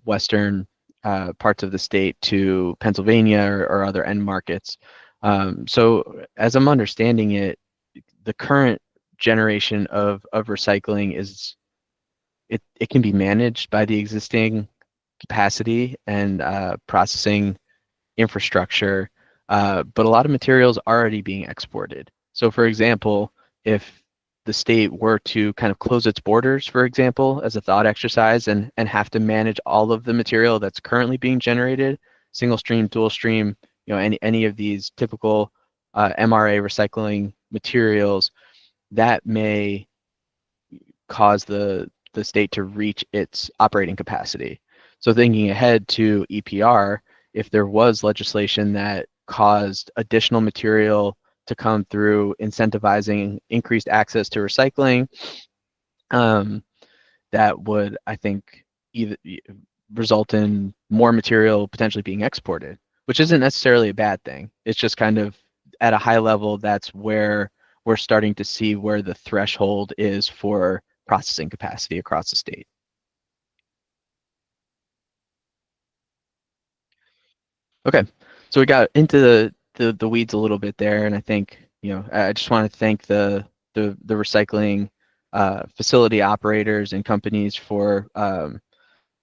western parts of the state to Pennsylvania or other end markets. So as I'm understanding it, the current generation of recycling is it can be managed by the existing capacity and processing infrastructure, but a lot of materials are already being exported. So for example, if the state were to kind of close its borders, for example, as a thought exercise, and have to manage all of the material that's currently being generated, single stream, dual stream, any of these typical MRA recycling materials, that may cause the state to reach its operating capacity. So thinking ahead to EPR, if there was legislation that caused additional material to come through incentivizing increased access to recycling, that would, I think, either result in more material potentially being exported, which isn't necessarily a bad thing. It's just kind of at a high level, that's where we're starting to see where the threshold is for processing capacity across the state. Okay, so we got into the weeds a little bit there, and I think, I just want to thank the recycling facility operators and companies for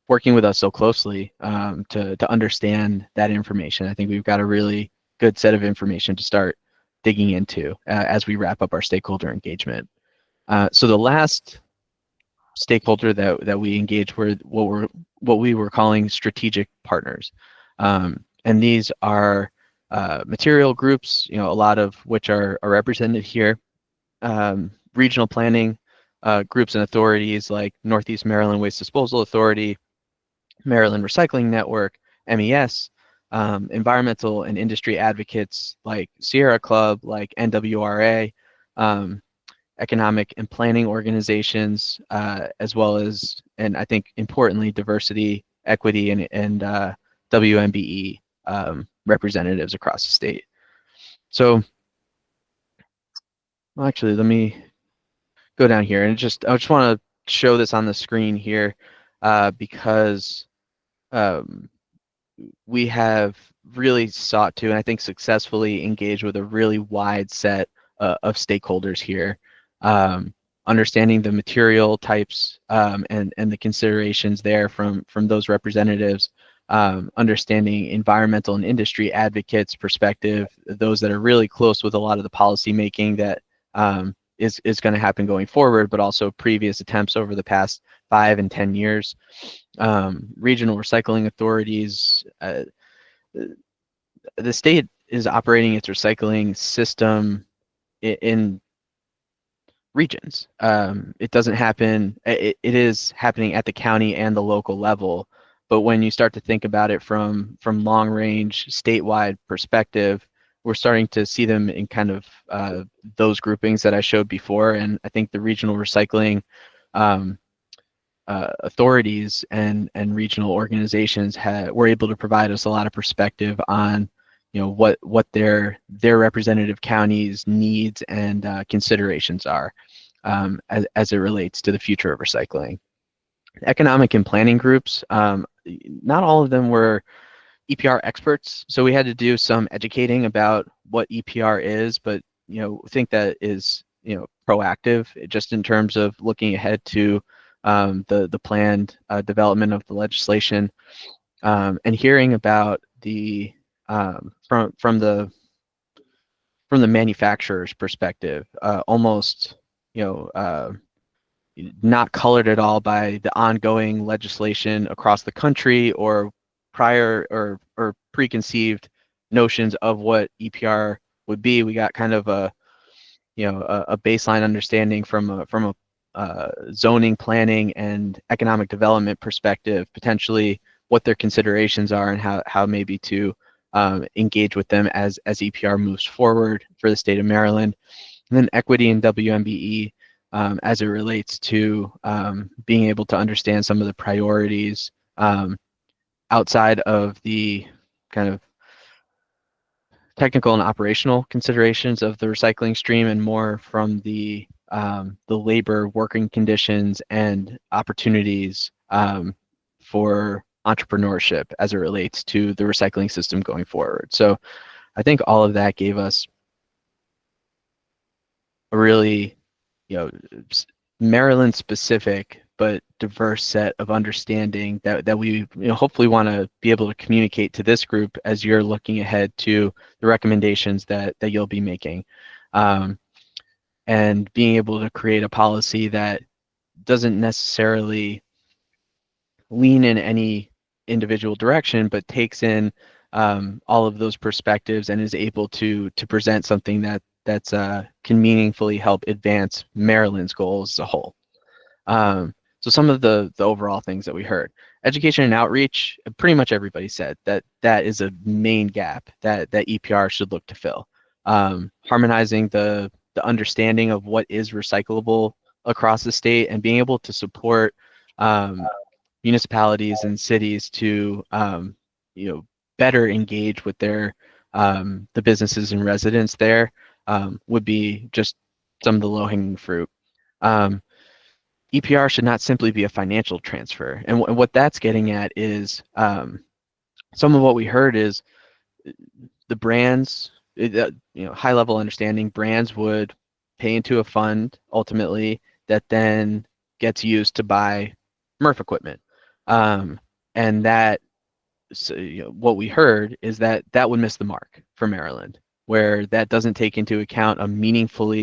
working with us so closely to understand that information. I think we've got a really good set of information to start digging into as we wrap up our stakeholder engagement. So the last stakeholder that we engaged were what we were calling strategic partners, and these are material groups, a lot of which are represented here. Regional planning groups and authorities like Northeast Maryland Waste Disposal Authority, Maryland Recycling Network, MES, environmental and industry advocates like Sierra Club, like NWRA, economic and planning organizations, as well as, and I think importantly, diversity, equity, and WMBE representatives across the state. So, well, actually, let me go down here and I just want to show this on the screen here because we have really sought to, and I think successfully, engage with a really wide set of stakeholders here. Understanding the material types and the considerations there from those representatives, understanding environmental and industry advocates' perspective, those that are really close with a lot of the policy making that is going to happen going forward, but also previous attempts over the past 5 and 10 years. Regional recycling authorities. The state is operating its recycling system in regions. It doesn't happen, it is happening at the county and the local level, but when you start to think about it from long range statewide perspective, we're starting to see them in kind of those groupings that I showed before. And I think the regional recycling authorities and regional organizations were able to provide us a lot of perspective on what their representative counties' needs and considerations are as it relates to the future of recycling. Economic and planning groups, not all of them were EPR experts, so we had to do some educating about what EPR is, but think that is proactive just in terms of looking ahead to the planned development of the legislation, and hearing about the from the manufacturer's perspective, almost not colored at all by the ongoing legislation across the country or prior or preconceived notions of what EPR would be. We got kind of a baseline understanding from a zoning, planning, and economic development perspective, potentially what their considerations are and how maybe to engage with them as EPR moves forward for the state of Maryland. And then equity and WMBE as it relates to being able to understand some of the priorities outside of the kind of technical and operational considerations of the recycling stream, and more from the labor working conditions and opportunities for entrepreneurship as it relates to the recycling system going forward. So I think all of that gave us a really Maryland specific but diverse set of understanding that we hopefully want to be able to communicate to this group as you're looking ahead to the recommendations that you'll be making, and being able to create a policy that doesn't necessarily lean in any individual direction, but takes in all of those perspectives and is able to present something that's can meaningfully help advance Maryland's goals as a whole. So some of the overall things that we heard: education and outreach. Pretty much everybody said that is a main gap that EPR should look to fill. Harmonizing the understanding of what is recyclable across the state and being able to support municipalities and cities to better engage with their the businesses and residents there would be just some of the low-hanging fruit. EPR should not simply be a financial transfer, and what that's getting at is some of what we heard is the brands, high-level understanding. Brands would pay into a fund ultimately that then gets used to buy MRF equipment. And that, so, what we heard is that would miss the mark for Maryland, where that doesn't take into account a meaningful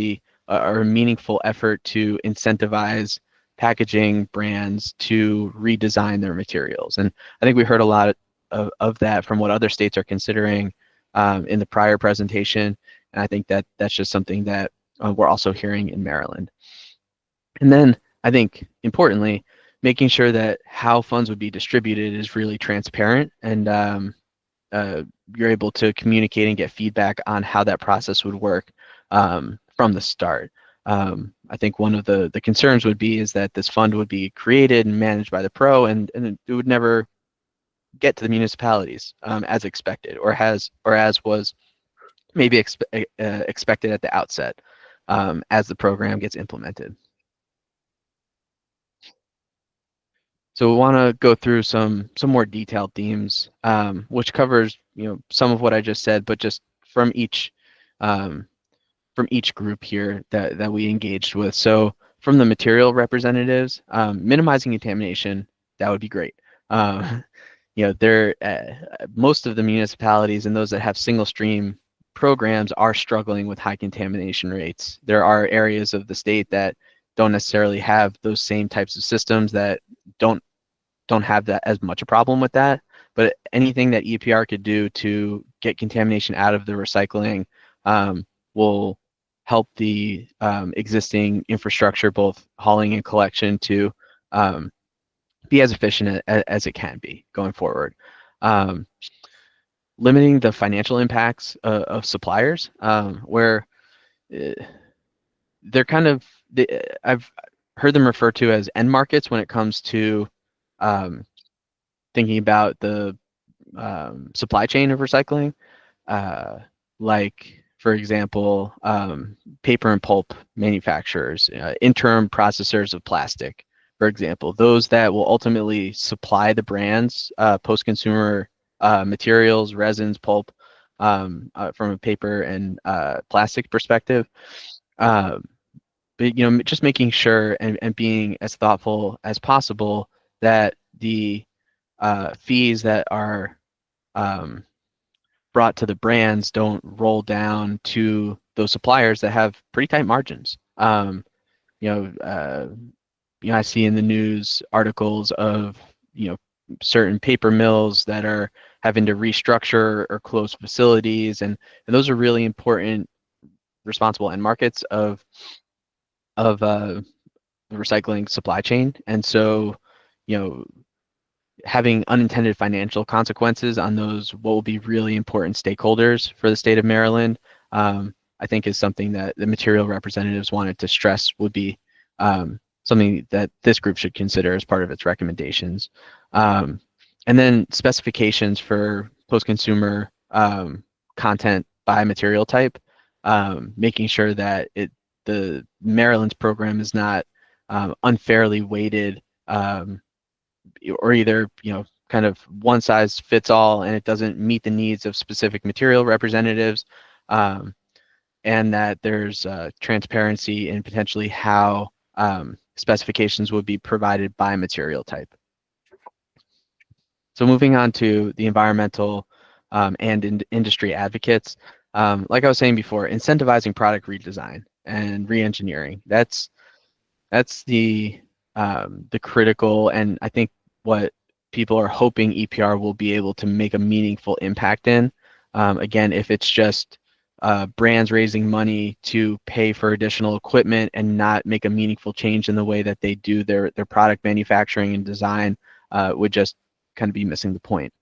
effort to incentivize packaging brands to redesign their materials. And I think we heard a lot of that from what other states are considering in the prior presentation. And I think that's just something that we're also hearing in Maryland. And then I think importantly, making sure that how funds would be distributed is really transparent, and you're able to communicate and get feedback on how that process would work from the start. I think one of the concerns would be is that this fund would be created and managed by the pro, and it would never get to the municipalities as expected, or as was maybe expected at the outset as the program gets implemented. So we want to go through some more detailed themes, which covers some of what I just said, but just from each group here that we engaged with. So from the material representatives, minimizing contamination, that would be great. Most of the municipalities and those that have single stream programs are struggling with high contamination rates. There are areas of the state that don't necessarily have those same types of systems, that don't have that as much a problem with that. But anything that EPR could do to get contamination out of the recycling will help the existing infrastructure, both hauling and collection, to be as efficient as it can be going forward. Limiting the financial impacts of suppliers, where they're kind of, I've heard them referred to as end markets when it comes to thinking about the supply chain of recycling, like, for example, paper and pulp manufacturers, interim processors of plastic, for example, those that will ultimately supply the brands post-consumer materials, resins, pulp, from a paper and plastic perspective. But just making sure and being as thoughtful as possible that the fees that are brought to the brands don't roll down to those suppliers that have pretty tight margins. I see in the news articles of certain paper mills that are having to restructure or close facilities, and those are really important, responsible end markets of the recycling supply chain. And so, having unintended financial consequences on those what will be really important stakeholders for the state of Maryland, I think is something that the material representatives wanted to stress would be something that this group should consider as part of its recommendations. And then specifications for post-consumer content by material type, making sure that the Maryland's program is not unfairly weighted, or either kind of one size fits all and it doesn't meet the needs of specific material representatives, and that there's transparency in potentially how specifications would be provided by material type. So moving on to the environmental and industry advocates, like I was saying before, incentivizing product redesign and re-engineering. That's the critical, and I think what people are hoping EPR will be able to make a meaningful impact in. Again, if it's just brands raising money to pay for additional equipment and not make a meaningful change in the way that they do their product manufacturing and design, would just kind of be missing the point.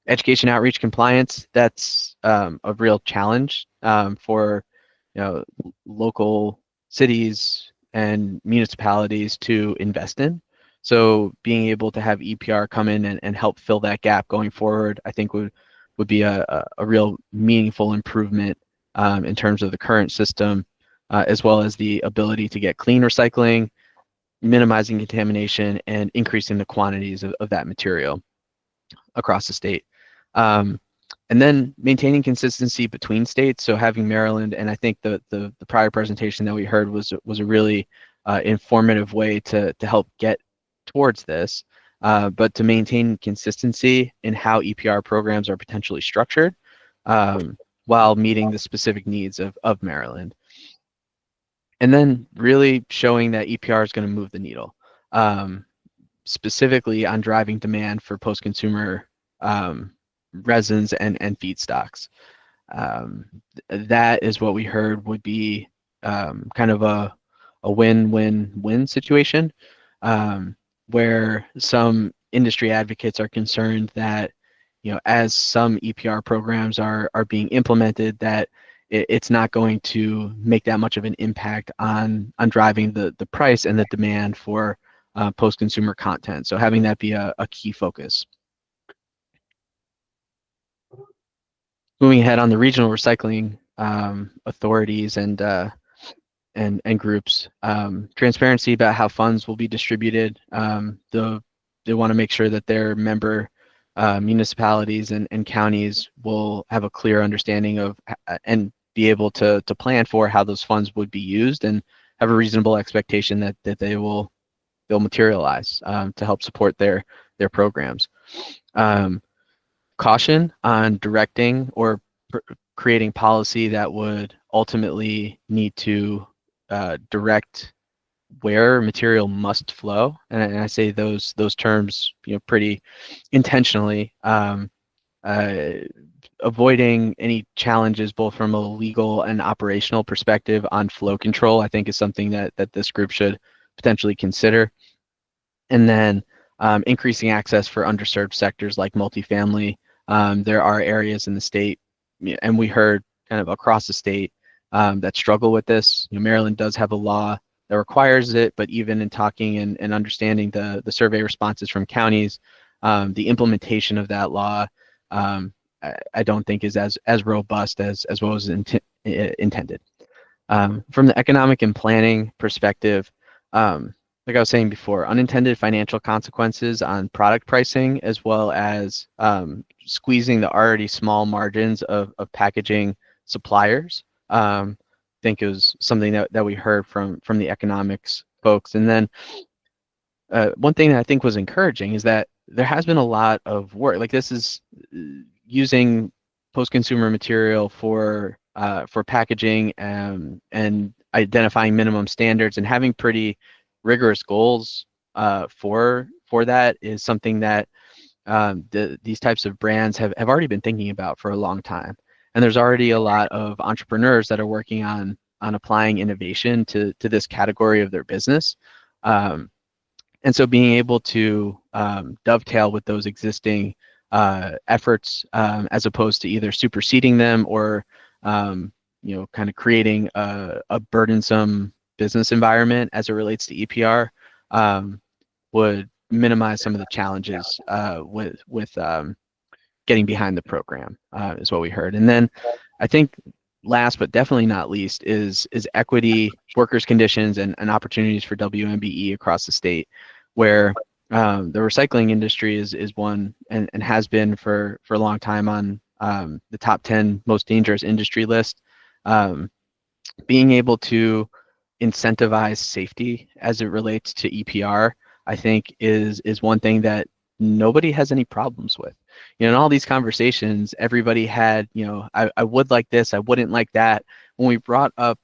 Education outreach compliance, that's a real challenge for local cities and municipalities to invest in. So being able to have EPR come in and help fill that gap going forward, I think would be a real meaningful improvement in terms of the current system, as well as the ability to get clean recycling, minimizing contamination, and increasing the quantities of that material across the state. And then maintaining consistency between states. So having Maryland, and I think the prior presentation that we heard was a really informative way to help get towards this, but to maintain consistency in how EPR programs are potentially structured while meeting the specific needs of Maryland. And then really showing that EPR is going to move the needle, specifically on driving demand for post-consumer resins and feedstocks. That is what we heard would be kind of a win-win-win situation, where some industry advocates are concerned that, as some EPR programs are being implemented, that it's not going to make that much of an impact on driving the price and the demand for post-consumer content. So having that be a key focus. Moving ahead on the regional recycling authorities and groups, transparency about how funds will be distributed. They want to make sure that their member municipalities and counties will have a clear understanding of and be able to plan for how those funds would be used, and have a reasonable expectation that they'll materialize to help support their programs. Caution on directing or creating policy that would ultimately need to direct where material must flow, and I say those terms pretty intentionally, avoiding any challenges both from a legal and operational perspective on flow control, I think is something that this group should potentially consider. And then increasing access for underserved sectors like multifamily. There are areas in the state, and we heard kind of across the state, that struggle with this. Maryland does have a law that requires it, but even in talking and understanding the survey responses from counties, the implementation of that law, I don't think is as robust as what was intended. From the economic and planning perspective, like I was saying before, unintended financial consequences on product pricing, as well as squeezing the already small margins of packaging suppliers. I think it was something that we heard from the economics folks. And then one thing that I think was encouraging is that there has been a lot of work. Like, this is using post-consumer material for packaging and identifying minimum standards and having pretty rigorous goals for that is something that these types of brands have already been thinking about for a long time. And there's already a lot of entrepreneurs that are working on applying innovation to this category of their business. And so being able to dovetail with those existing efforts, as opposed to either superseding them or kind of creating a burdensome business environment as it relates to EPR, would minimize some of the challenges with getting behind the program, is what we heard. And then I think last but definitely not least is equity, workers' conditions, and opportunities for WMBE across the state, where the recycling industry is one and has been for a long time on the top 10 most dangerous industry list. Being able to incentivize safety as it relates to EPR, I think is one thing that nobody has any problems with. You know, in all these conversations, everybody had, you know, I would like this, I wouldn't like that. When we brought up,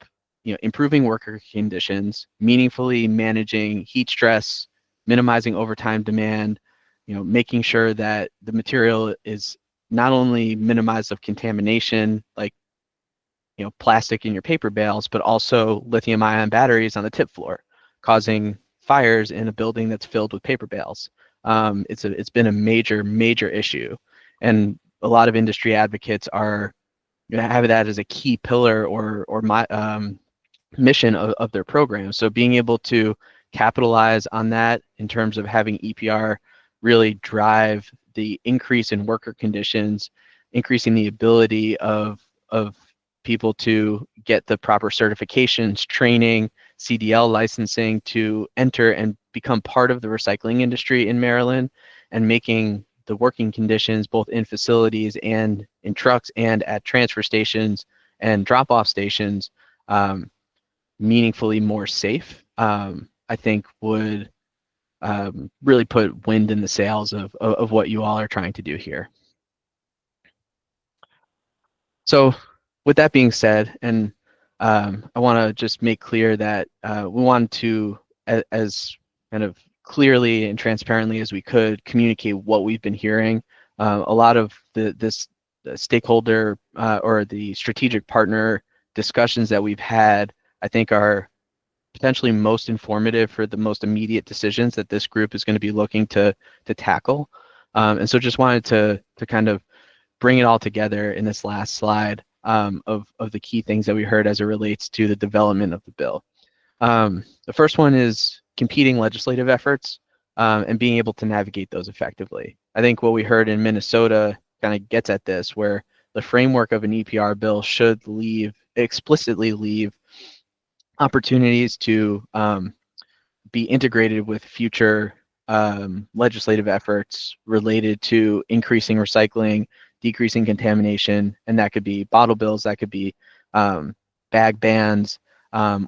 you know, improving worker conditions, meaningfully managing heat stress, minimizing overtime demand, you know, making sure that the material is not only minimized of contamination, like, you know, plastic in your paper bales, but also lithium ion batteries on the tip floor, causing fires in a building that's filled with paper bales. It's been a major issue, and a lot of industry advocates are, you know, have that as a key pillar or my mission of their program. So being able to capitalize on that in terms of having EPR really drive the increase in worker conditions, increasing the ability of people to get the proper certifications, training, CDL licensing to enter and become part of the recycling industry in Maryland, and making the working conditions both in facilities and in trucks and at transfer stations and drop-off stations meaningfully more safe, I think would really put wind in the sails of what you all are trying to do here. So with that being said, and I want to just make clear that we want to, as kind of clearly and transparently as we could, communicate what we've been hearing. A lot of the stakeholder or the strategic partner discussions that we've had, I think, are potentially most informative for the most immediate decisions that this group is going to be looking to tackle. And so just wanted to kind of bring it all together in this last slide of the key things that we heard as it relates to the development of the bill. The first one is competing legislative efforts and being able to navigate those effectively. I think what we heard in Minnesota kind of gets at this, where the framework of an EPR bill should explicitly leave opportunities to be integrated with future legislative efforts related to increasing recycling, decreasing contamination, and that could be bottle bills, that could be bag bans,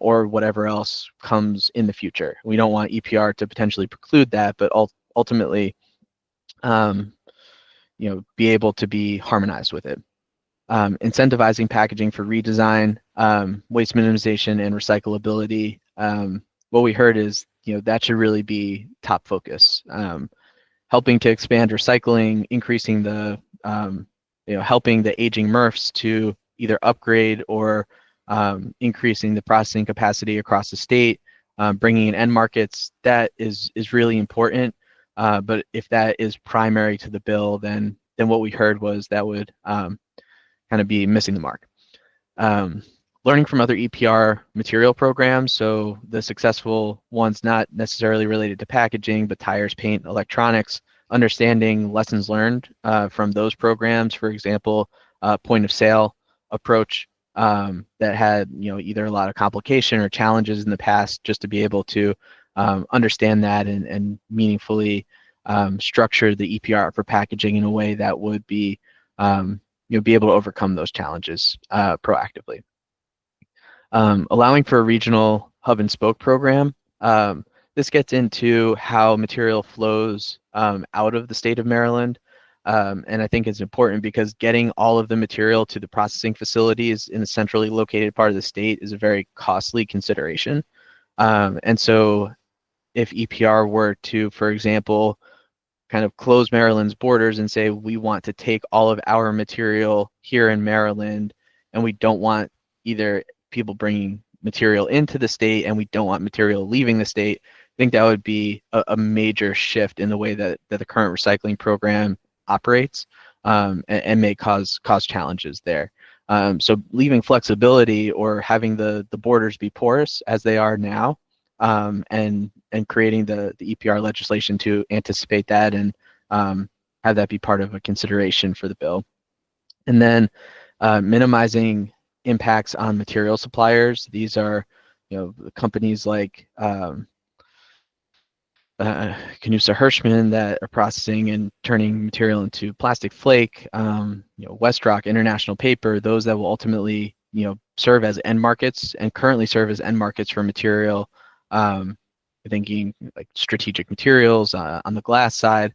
or whatever else comes in the future. We don't want EPR to potentially preclude that, but ultimately, you know, be able to be harmonized with it. Incentivizing packaging for redesign, waste minimization, and recyclability. What we heard is, you know, that should really be top focus. Helping to expand recycling, increasing the, you know, helping the aging MRFs to either upgrade or increasing the processing capacity across the state, bringing in end markets, that is really important. But if that is primary to the bill, then what we heard was that would kind of be missing the mark. Learning from other EPR material programs, so the successful ones not necessarily related to packaging, but tires, paint, electronics, understanding lessons learned from those programs, for example, point of sale approach that had, you know, either a lot of complication or challenges in the past, just to be able to understand that and meaningfully structure the EPR for packaging in a way that would be you'll be able to overcome those challenges proactively. Allowing for a regional hub and spoke program. This gets into how material flows out of the state of Maryland. And I think it's important because getting all of the material to the processing facilities in the centrally located part of the state is a very costly consideration. And so if EPR were to, for example, kind of close Maryland's borders and say, we want to take all of our material here in Maryland, and we don't want either people bringing material into the state and we don't want material leaving the state, I think that would be a major shift in the way that the current recycling program operates, and may cause challenges there. So leaving flexibility or having the borders be porous as they are now, and creating the EPR legislation to anticipate that and have that be part of a consideration for the bill. And then minimizing impacts on material suppliers. These are, you know, companies like Canusa Hirschman that are processing and turning material into plastic flake, you know, Westrock, International Paper, those that will ultimately serve as end markets and currently serve as end markets for material, thinking like strategic materials on the glass side,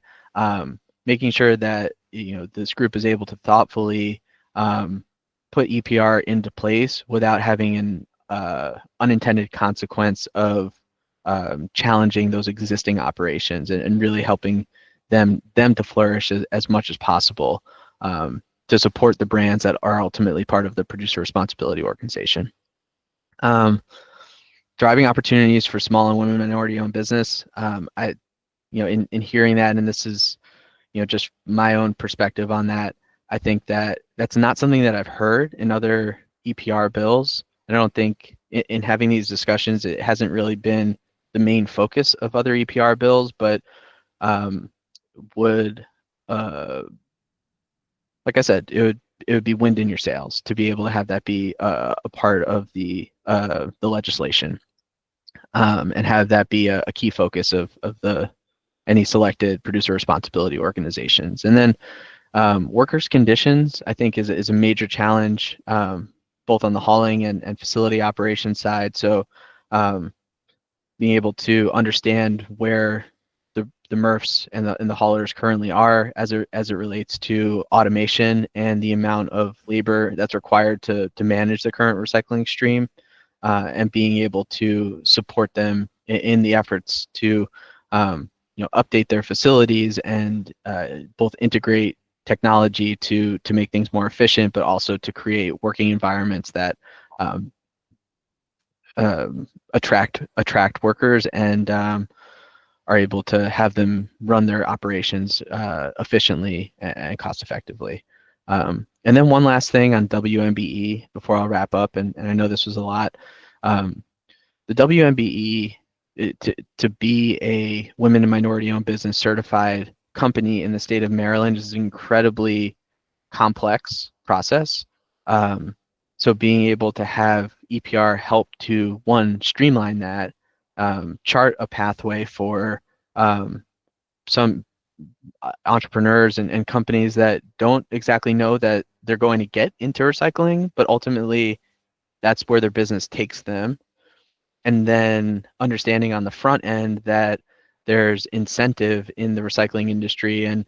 making sure that this group is able to thoughtfully put EPR into place without having an unintended consequence of challenging those existing operations and really helping them to flourish as much as possible, to support the brands that are ultimately part of the producer responsibility organization. Driving opportunities for small and women minority-owned business. In hearing that, and this is just my own perspective on that, I think that that's not something that I've heard in other EPR bills. I don't think in having these discussions, it hasn't really been the main focus of other EPR bills, but would, like I said, it would be wind in your sails to be able to have that be a part of the legislation, and have that be a key focus of any selected producer responsibility organizations. And then workers' conditions, I think, is a major challenge, both on the hauling and facility operations side. So being able to understand where the MRFs and the haulers currently are as it relates to automation and the amount of labor that's required to manage the current recycling stream, and being able to support them in the efforts to update their facilities and both integrate technology to make things more efficient, but also to create working environments that attract workers and are able to have them run their operations efficiently and cost effectively. And then one last thing on WMBE before I'll wrap up, and I know this was a lot. The WMBE, to be a women and minority-owned business certified company in the state of Maryland is an incredibly complex process. So being able to have EPR help to, one, streamline that, chart a pathway for some entrepreneurs and companies that don't exactly know that they're going to get into recycling, but ultimately that's where their business takes them. And then understanding on the front end that there's incentive in the recycling industry, and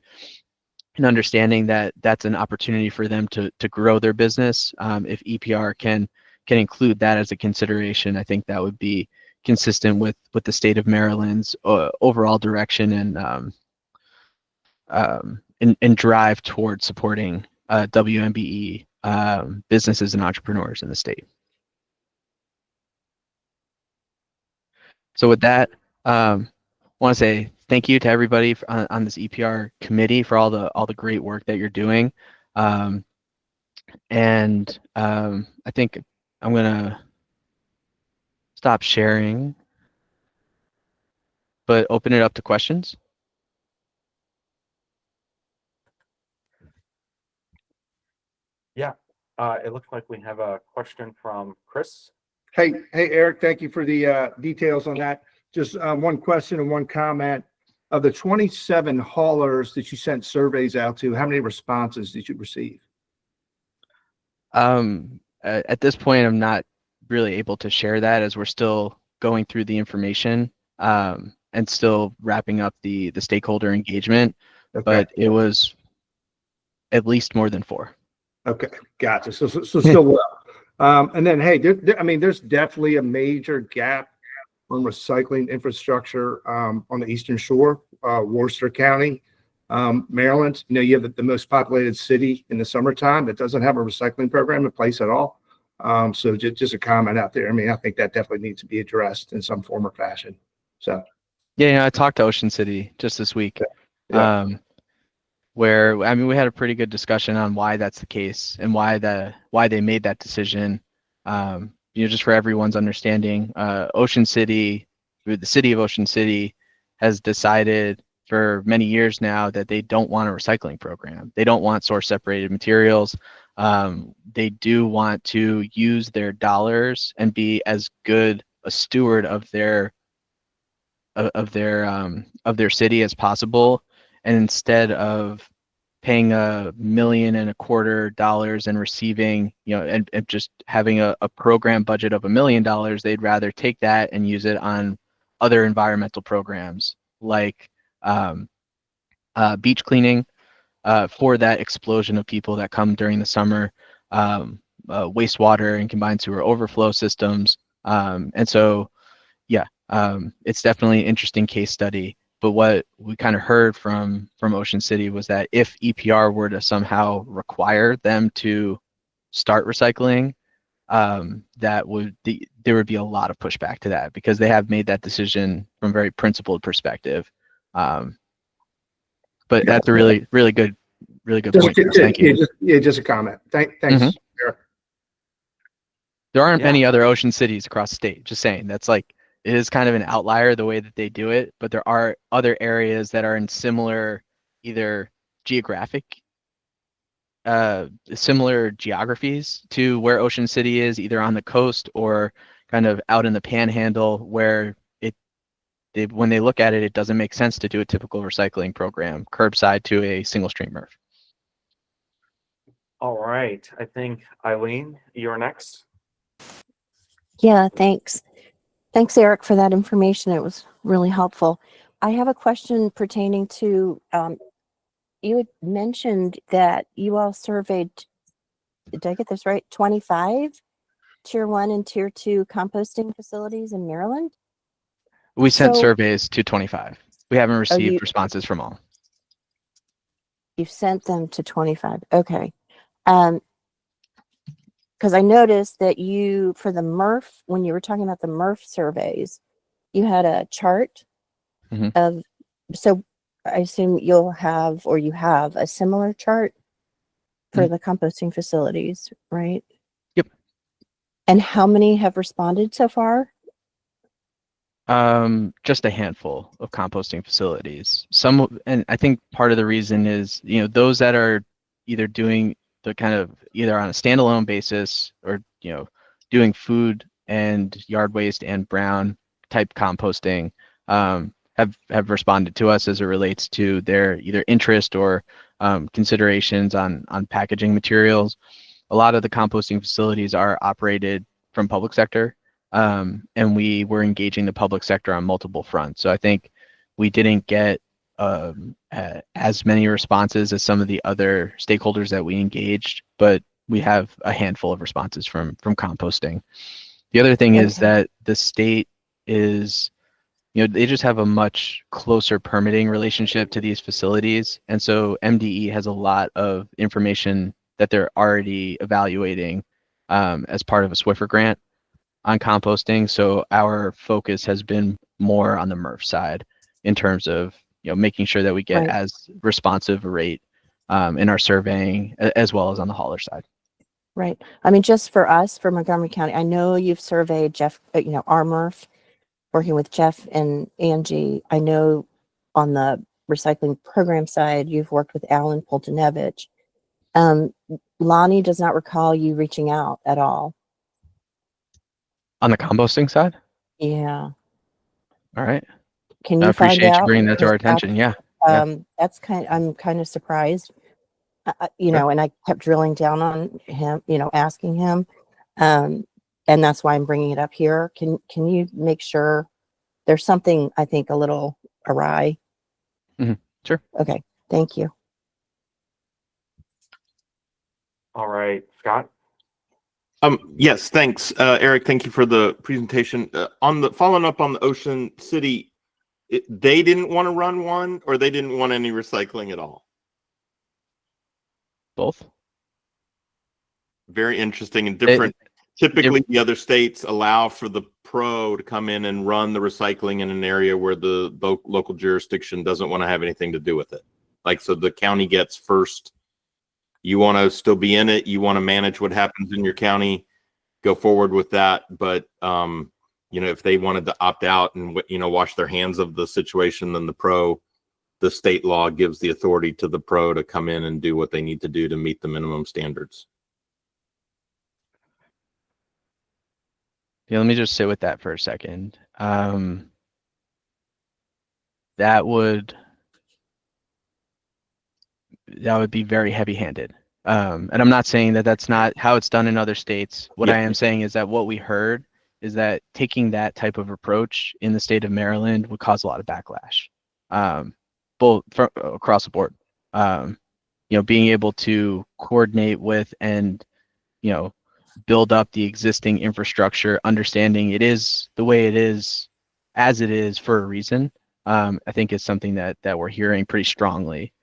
understanding that that's an opportunity for them to grow their business. If EPR can include that as a consideration, I think that would be consistent with the state of Maryland's overall direction and drive towards supporting WMBE businesses and entrepreneurs in the state. So with that, I want to say thank you to everybody on this EPR committee for all the great work that you're doing. I think I'm gonna stop sharing, but open it up to questions. Yeah, it looks like we have a question from Chris. Hey, Eric, thank you for the details on that. Just one question and one comment. Of the 27 haulers that you sent surveys out to, how many responses did you receive? At this point, I'm not really able to share that as we're still going through the information and still wrapping up the stakeholder engagement. Okay. But it was at least more than 4. Okay, gotcha. So still well. And then, hey, there's definitely a major gap on recycling infrastructure on the Eastern Shore, Worcester County, Maryland. You have the most populated city in the summertime that doesn't have a recycling program in place at all. So just a comment out there. I think that definitely needs to be addressed in some form or fashion. So yeah, I talked to Ocean City just this week. Yeah. Where we had a pretty good discussion on why that's the case and why they made that decision. Just for everyone's understanding, Ocean City, the city of Ocean City, has decided for many years now that they don't want a recycling program. They don't want source separated materials. They do want to use their dollars and be as good a steward of their city as possible. And instead of paying $1.25 million and receiving, and just having a program budget of $1 million, they'd rather take that and use it on other environmental programs like beach cleaning for that explosion of people that come during the summer, wastewater and combined sewer overflow systems. And so, yeah, it's definitely an interesting case study. But what we kind of heard from Ocean City was that if EPR were to somehow require them to start recycling, there would be a lot of pushback to that because they have made that decision from a very principled perspective. But that's a really good point. Chris. Thank you. Just a comment. Thanks. Mhm. Eric. There aren't Yeah. many other ocean cities across the state. Just saying, that's like, it is kind of an outlier the way that they do it, but there are other areas that are in similar, either similar geographies to where Ocean City is, either on the coast or kind of out in the panhandle, where when they look at it, it doesn't make sense to do a typical recycling program curbside to a single stream MRF. All right. I think Eileen, you're next. Yeah, thanks. Thanks, Eric, for that information. It was really helpful. I have a question pertaining to, you had mentioned that you all surveyed, did I get this right, 25 Tier 1 and Tier 2 composting facilities in Maryland? We sent So- surveys to 25. We haven't received you- responses from all. You've sent them to 25. Okay. Because I noticed that you, for the MRF, when you were talking about the MRF surveys, you had a chart Mhm. of, so I assume you'll have, or you have a similar chart for the composting facilities, right? Yep. And how many have responded so far? Just a handful of composting facilities. And I think part of the reason is, those that are either doing the kind of either on a standalone basis or, doing food and yard waste and brown type composting, have responded to us as it relates to their either interest or considerations on packaging materials. A lot of the composting facilities are operated from public sector. And we were engaging the public sector on multiple fronts. So I think we didn't get as many responses as some of the other stakeholders that we engaged, but we have a handful of responses from composting. The other thing is that the state is, they just have a much closer permitting relationship to these facilities. And so MDE has a lot of information that they're already evaluating as part of a Swiffer grant on composting. So our focus has been more on the MRF side in terms of, making sure that we get Right. as responsive a rate in our surveying as well as on the hauler side. Right. I mean, just for us, for Montgomery County, I know you've surveyed Jeff, our MRF, working with Jeff and Angie. I know on the recycling program side, you've worked with Alan Poltanevich. Lonnie does not recall you reaching out at all. On the composting side? Yeah. All right. Can I you find appreciate you out? bringing that to our Because attention. Yeah. That's I'm kind of surprised, and I kept drilling down on him, asking him. And that's why I'm bringing it up here. Can you make sure there's something, I think, a little awry? Sure. Okay. Thank you. All right, Scott. Yes, thanks, Eric. Thank you for the presentation. Following up on the Ocean City, they didn't want to run one, or they didn't want any recycling at all. Both. Very interesting and different. Typically, the other states allow for the pro to come in and run the recycling in an area where the local jurisdiction doesn't want to have anything to do with it. Like, so the county gets first. You want to still be in it. You want to manage what happens in your county. Go forward with that. But if they wanted to opt out and wash their hands of the situation, then the state law gives the authority to the pro to come in and do what they need to do to meet the minimum standards. Yeah, let me just sit with that for a second. That would that would be very heavy-handed. And I'm not saying that that's not how it's done in other states. What Yeah. I am saying is that what we heard is that taking that type of approach in the state of Maryland would cause a lot of backlash, both across the board. Being able to coordinate with and build up the existing infrastructure, understanding it is the way it is, as it is for a reason. I think is something that we're hearing pretty strongly.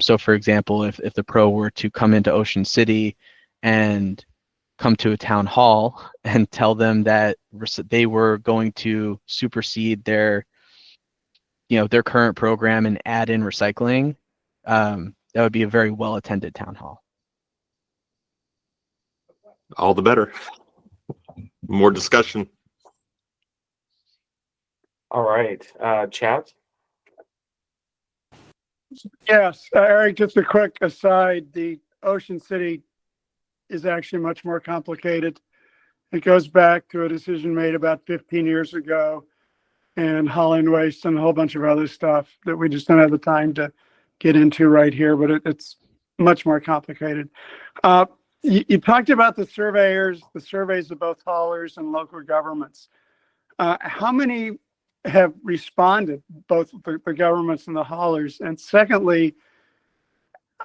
So, for example, if the pro were to come into Ocean City and come to a town hall and tell them that they were going to supersede their current program and add in recycling, that would be a very well attended town hall. All the better. More discussion. All right, Chad? Yes, Eric, just a quick aside, the Ocean City is actually much more complicated. It goes back to a decision made about 15 years ago and Holland Waste and a whole bunch of other stuff that we just don't have the time to get into right here, but it's much more complicated. You talked about the surveyors, the surveys of both haulers and local governments. How many have responded, both the governments and the haulers? And secondly,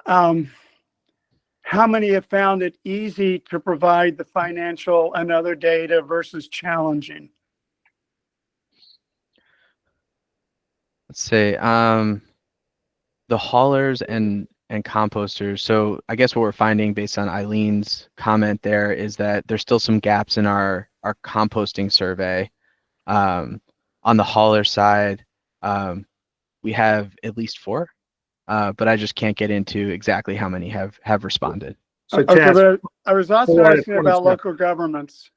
how many have found it easy to provide the financial and other data versus challenging? Let's say the haulers and composters. So I guess what we're finding based on Eileen's comment there is that there's still some gaps in our composting survey. On the hauler side, we have at least 4, but I just can't get into exactly how many have responded. So okay, but I was also Hold on, asking about local governments.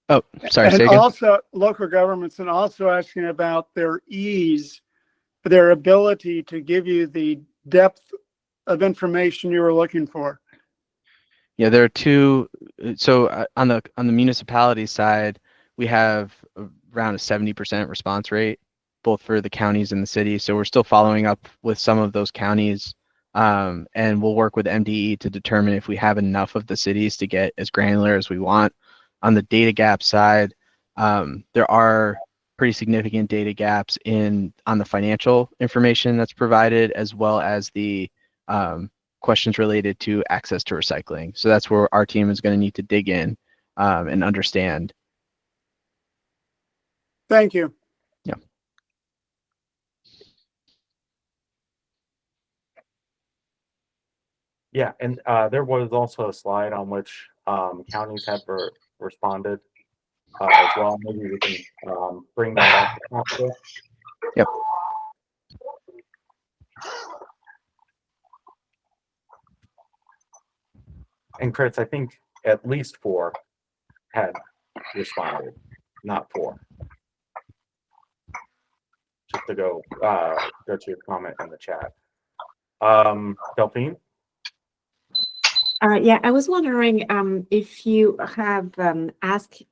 Oh, sorry, And say again? also local governments, and also asking about their ease, their ability to give you the depth of information you were looking for. Yeah, there are 2. So on the municipality side, we have around a 70% response rate, both for the counties and the city. So we're still following up with some of those counties, and we'll work with MDE to determine if we have enough of the cities to get as granular as we want. On the data gap side, there are pretty significant data gaps on the financial information that's provided, as well as the questions related to access to recycling. So that's where our team is going to need to dig in and understand. Thank you. Yeah. Yeah, and there was also a slide on which counties have responded as well. Maybe we can bring that up. Yep. And Chris, I think at least 4 had responded, not 4. Just to go to your comment in the chat. Delphine? Yeah, I was wondering if you have asked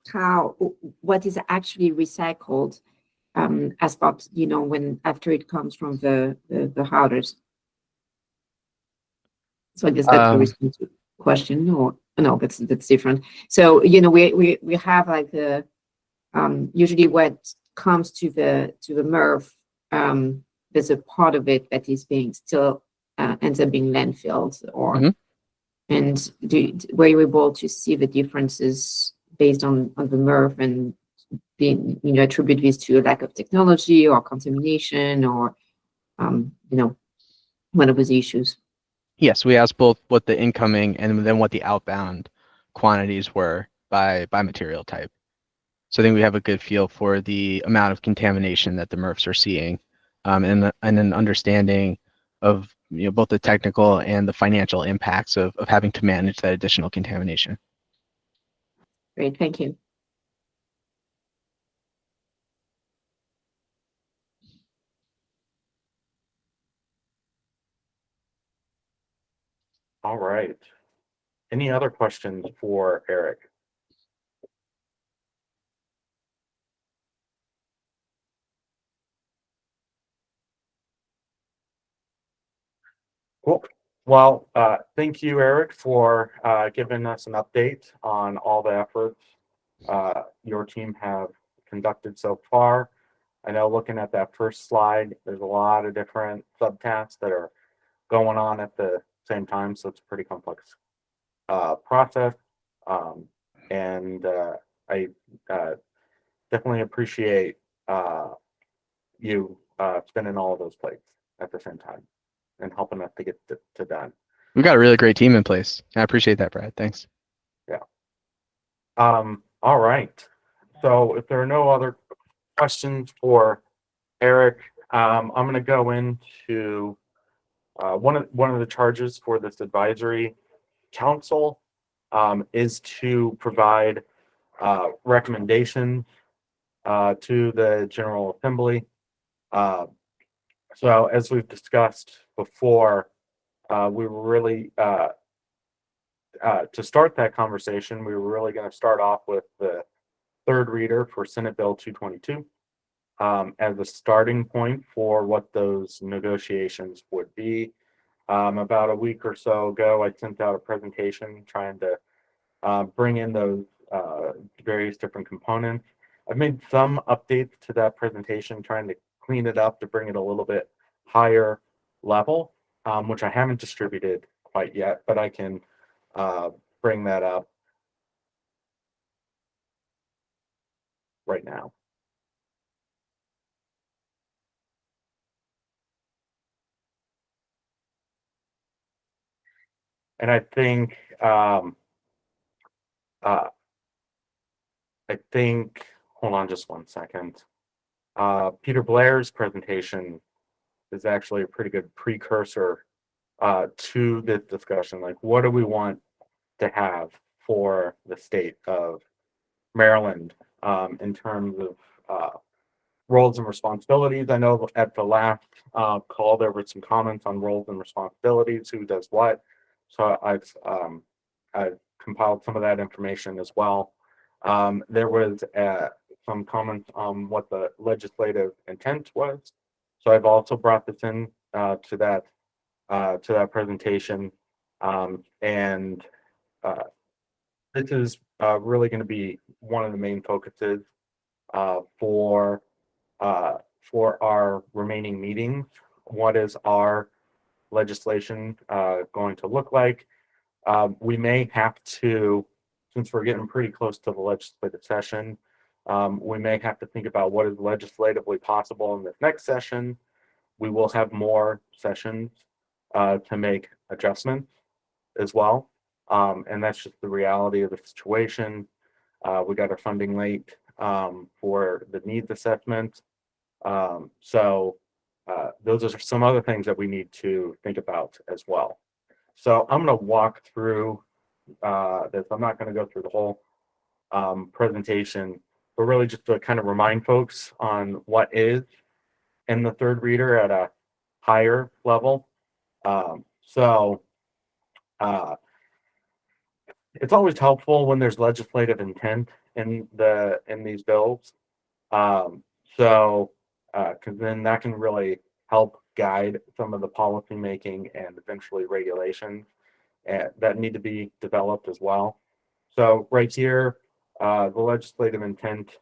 what is actually recycled as part, when after it comes from the haulers. So I guess that's the response to the question, or no, that's different. So we have like the usually what comes to the MRF, there's a part of it that is being still ends up being landfilled, or and were you able to see the differences based on the MRF and being attribute this to a lack of technology or contamination or one of those issues? Yes, we asked both what the incoming and then what the outbound quantities were by material type. So I think we have a good feel for the amount of contamination that the MRFs are seeing, and an understanding of both the technical and the financial impacts of having to manage that additional contamination. Great, thank you. All right. Any other questions for Eric? Cool. Well, thank you, Eric, for giving us an update on all the efforts your team have conducted so far. I know looking at that first slide, there's a lot of different subtasks that are going on at the same time, so it's a pretty complex process. And I definitely appreciate you spinning all of those plates at the same time and helping us to get to done. We've got a really great team in place. I appreciate that, Brad. Thanks. Yeah. All right. So if there are no other questions for Eric, I'm going to go into one of the charges for this advisory council is to provide recommendations to the General Assembly. So as we've discussed before, we were really to start that conversation, we were really going to start off with the third reader for Senate Bill 222 as a starting point for what those negotiations would be. About a week or so ago, I sent out a presentation trying to bring in those various different components. I've made some updates to that presentation, trying to clean it up to bring it a little bit higher level, which I haven't distributed quite yet, but I can bring that up right now. And I think hold on just one second. Peter Blair's presentation is actually a pretty good precursor to this discussion. Like, what do we want to have for the state of Maryland in terms of roles and responsibilities? I know at the last call there were some comments on roles and responsibilities, who does what. So I've compiled some of that information as well. There was some comments on what the legislative intent was. So I've also brought this in to that presentation, and this is really going to be one of the main focuses for our remaining meetings. What is our legislation going to look like? We may have to, since we're getting pretty close to the legislative session, we may have to think about what is legislatively possible in this next session. We will have more sessions to make adjustments as well. And that's just the reality of the situation. We got our funding late for the needs assessment. So those are some other things that we need to think about as well. So I'm going to walk through this. I'm not going to go through the whole presentation, but really just to kind of remind folks on what is in the third reader at a higher level. It's always helpful when there's legislative intent in these bills. Because then that can really help guide some of the policy making and eventually regulations that need to be developed as well. So right here, the legislative intent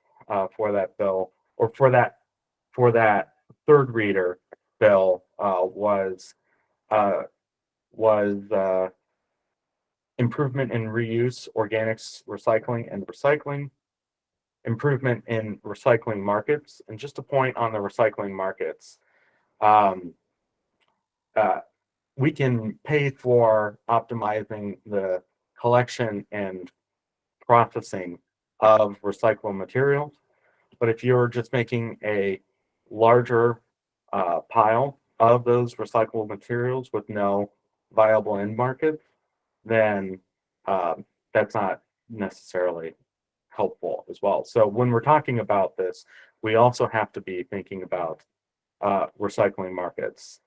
for that bill, or for that third reader bill, was improvement in reuse, organics, recycling, and recycling, improvement in recycling markets. And just a point on the recycling markets, we can pay for optimizing the collection and processing of recyclable materials, but if you're just making a larger pile of those recyclable materials with no viable end market, then that's not necessarily helpful as well. So when we're talking about this, we also have to be thinking about recycling markets,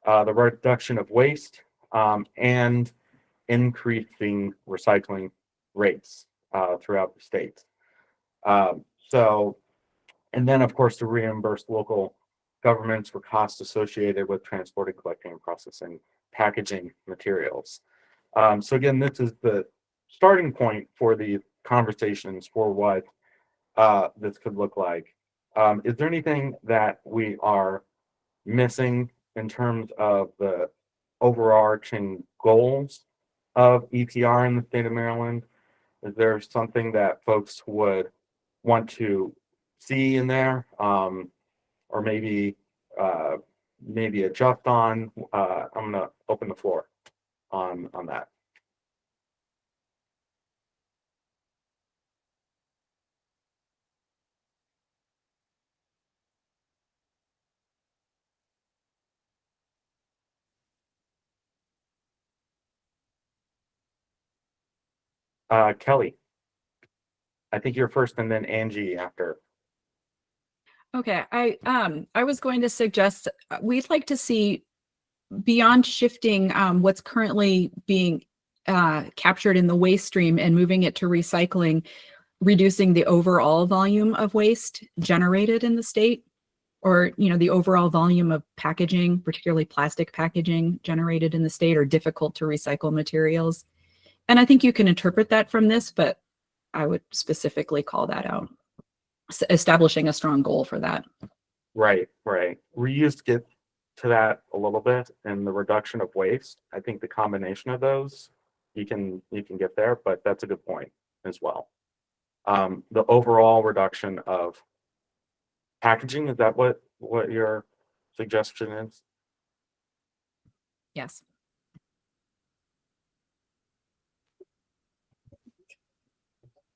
the reduction of waste, and increasing recycling rates throughout the state. And then, of course, to reimburse local governments for costs associated with transporting, collecting, and processing packaging materials. So again, this is the starting point for the conversations for what this could look like. Is there anything that we are missing in terms of the overarching goals of EPR in the state of Maryland? Is there something that folks would want to see in there, or maybe adjust on? I'm going to open the floor on that. Kelly, I think you're first, and then Angie after. Okay, I was going to suggest we'd like to see beyond shifting what's currently being captured in the waste stream and moving it to recycling, reducing the overall volume of waste generated in the state, or the overall volume of packaging, particularly plastic packaging generated in the state, or difficult to recycle materials. And I think you can interpret that from this, but I would specifically call that out, establishing a strong goal for that. Right. We used to get to that a little bit in the reduction of waste. I think the combination of those, you can get there, but that's a good point as well. The overall reduction of packaging, is that what your suggestion is? Yes.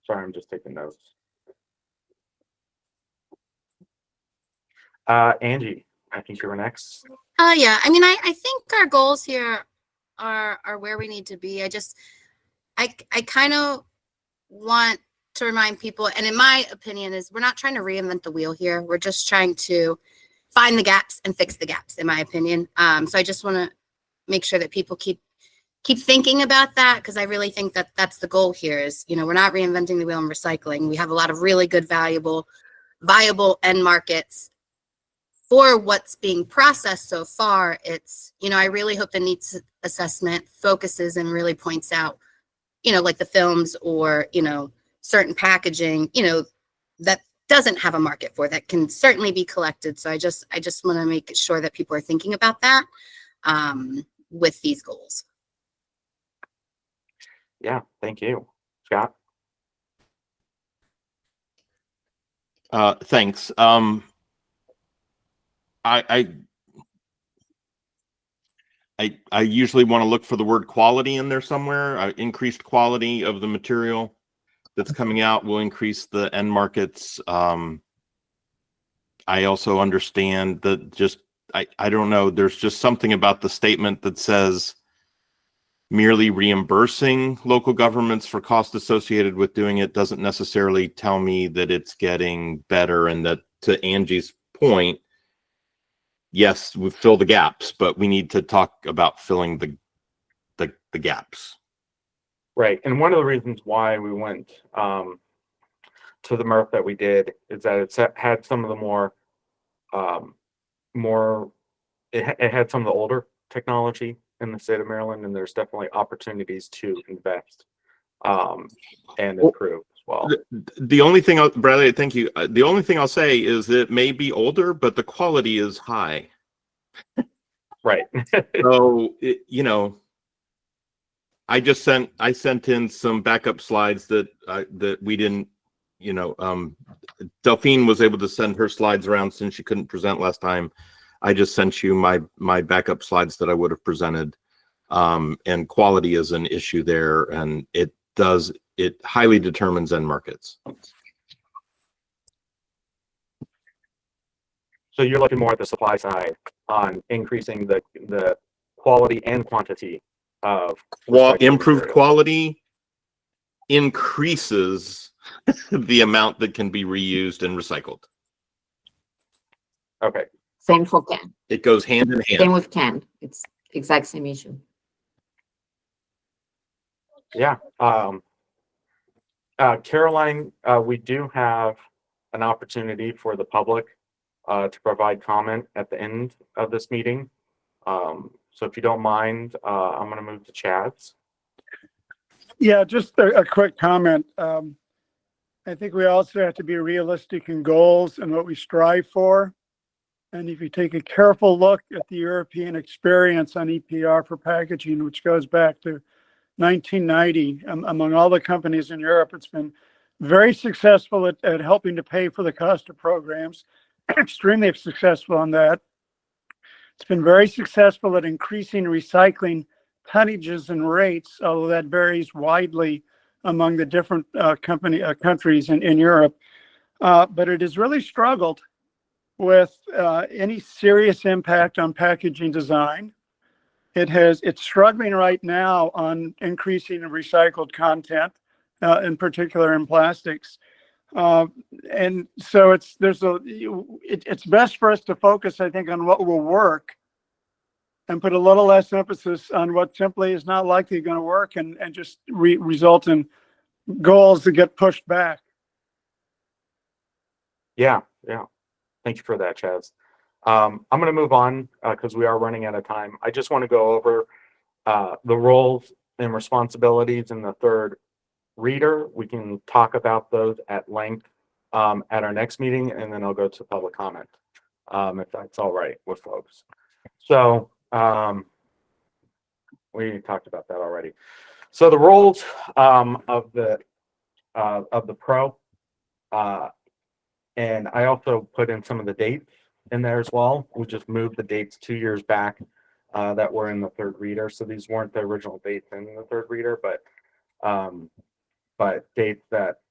Sorry, I'm just taking notes. Angie, I think you're next. Yeah, I mean, I think our goals here are where we need to be. I kind of want to remind people, and in my opinion, is we're not trying to reinvent the wheel here. We're just trying to find the gaps and fix the gaps, in my opinion. So I just want to make sure that people keep thinking about that, because I really think that that's the goal here is, we're not reinventing the wheel in recycling. We have a lot of really good, viable end markets for what's being processed so far. It's, I really hope the needs assessment focuses and really points out, like the films or, certain packaging, that doesn't have a market for, that can certainly be collected. So I just want to make sure that people are thinking about that with these goals. Yeah, thank you. Scott? Thanks. I usually want to look for the word quality in there somewhere. Increased quality of the material that's coming out will increase the end markets. I also understand that I don't know, there's just something about the statement that says merely reimbursing local governments for costs associated with doing it doesn't necessarily tell me that it's getting better, and that, to Angie's point, yes, we fill the gaps, but we need to talk about filling the gaps. Right. And one of the reasons why we went to the MRF that we did is that it had some of the it had some of the older technology in the state of Maryland, and there's definitely opportunities to invest and improve as well. The only thing, Bradley, thank you. The only thing I'll say is that it may be older, but the quality is high. Right. So, I sent in some backup slides that we didn't, Delphine was able to send her slides around since she couldn't present last time. I just sent you my backup slides that I would have presented. And quality is an issue there, and it highly determines end markets. So you're looking more at the supply side on increasing the quality and quantity of Improved quality increases the amount that can be reused and recycled. Okay. Same for can. It goes hand in hand. Same with can. It's exact same issue. Yeah. Caroline, we do have an opportunity for the public to provide comment at the end of this meeting. So if you don't mind, I'm going to move to Chad's. Yeah, just a quick comment. I think we also have to be realistic in goals and what we strive for. And if you take a careful look at the European experience on EPR for packaging, which goes back to 1990, among all the companies in Europe, it's been very successful at helping to pay for the cost of programs, extremely successful on that. It's been very successful at increasing recycling tonnages and rates, although that varies widely among the different countries in Europe. But it has really struggled with any serious impact on packaging design. It's struggling right now on increasing the recycled content, in particular in plastics. And so it's best for us to focus, I think, on what will work and put a little less emphasis on what simply is not likely going to work and just result in goals that get pushed back. Yeah. Thank you for that, Chaz. I'm going to move on because we are running out of time. I just want to go over the roles and responsibilities in the third reader. We can talk about those at length at our next meeting, and then I'll go to public comment if that's all right with folks. So we talked about that already. So the roles of the pro, and I also put in some of the dates in there as well. We just moved the dates 2 years back that were in the third reader. So these weren't the original dates in the third reader, but dates that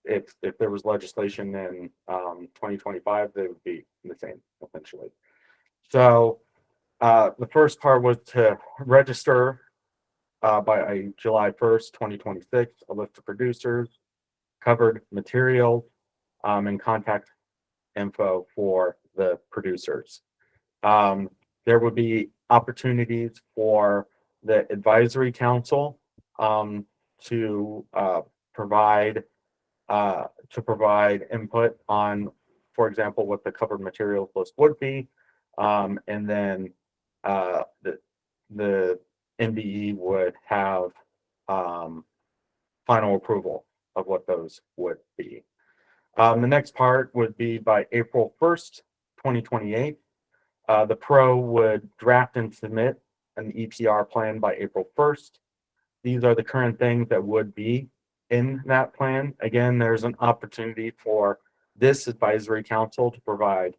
if there was legislation in 2025, they would be the same essentially. So the first part was to register by July 1st, 2026, a list of producers, covered materials, and contact info for the producers. There would be opportunities for the advisory council to provide input on, for example, what the covered materials list would be, and then the MBE would have final approval of what those would be. The next part would be by April 1st, 2028. The pro would draft and submit an EPR plan by April 1st. These are the current things that would be in that plan. Again, there's an opportunity for this advisory council to provide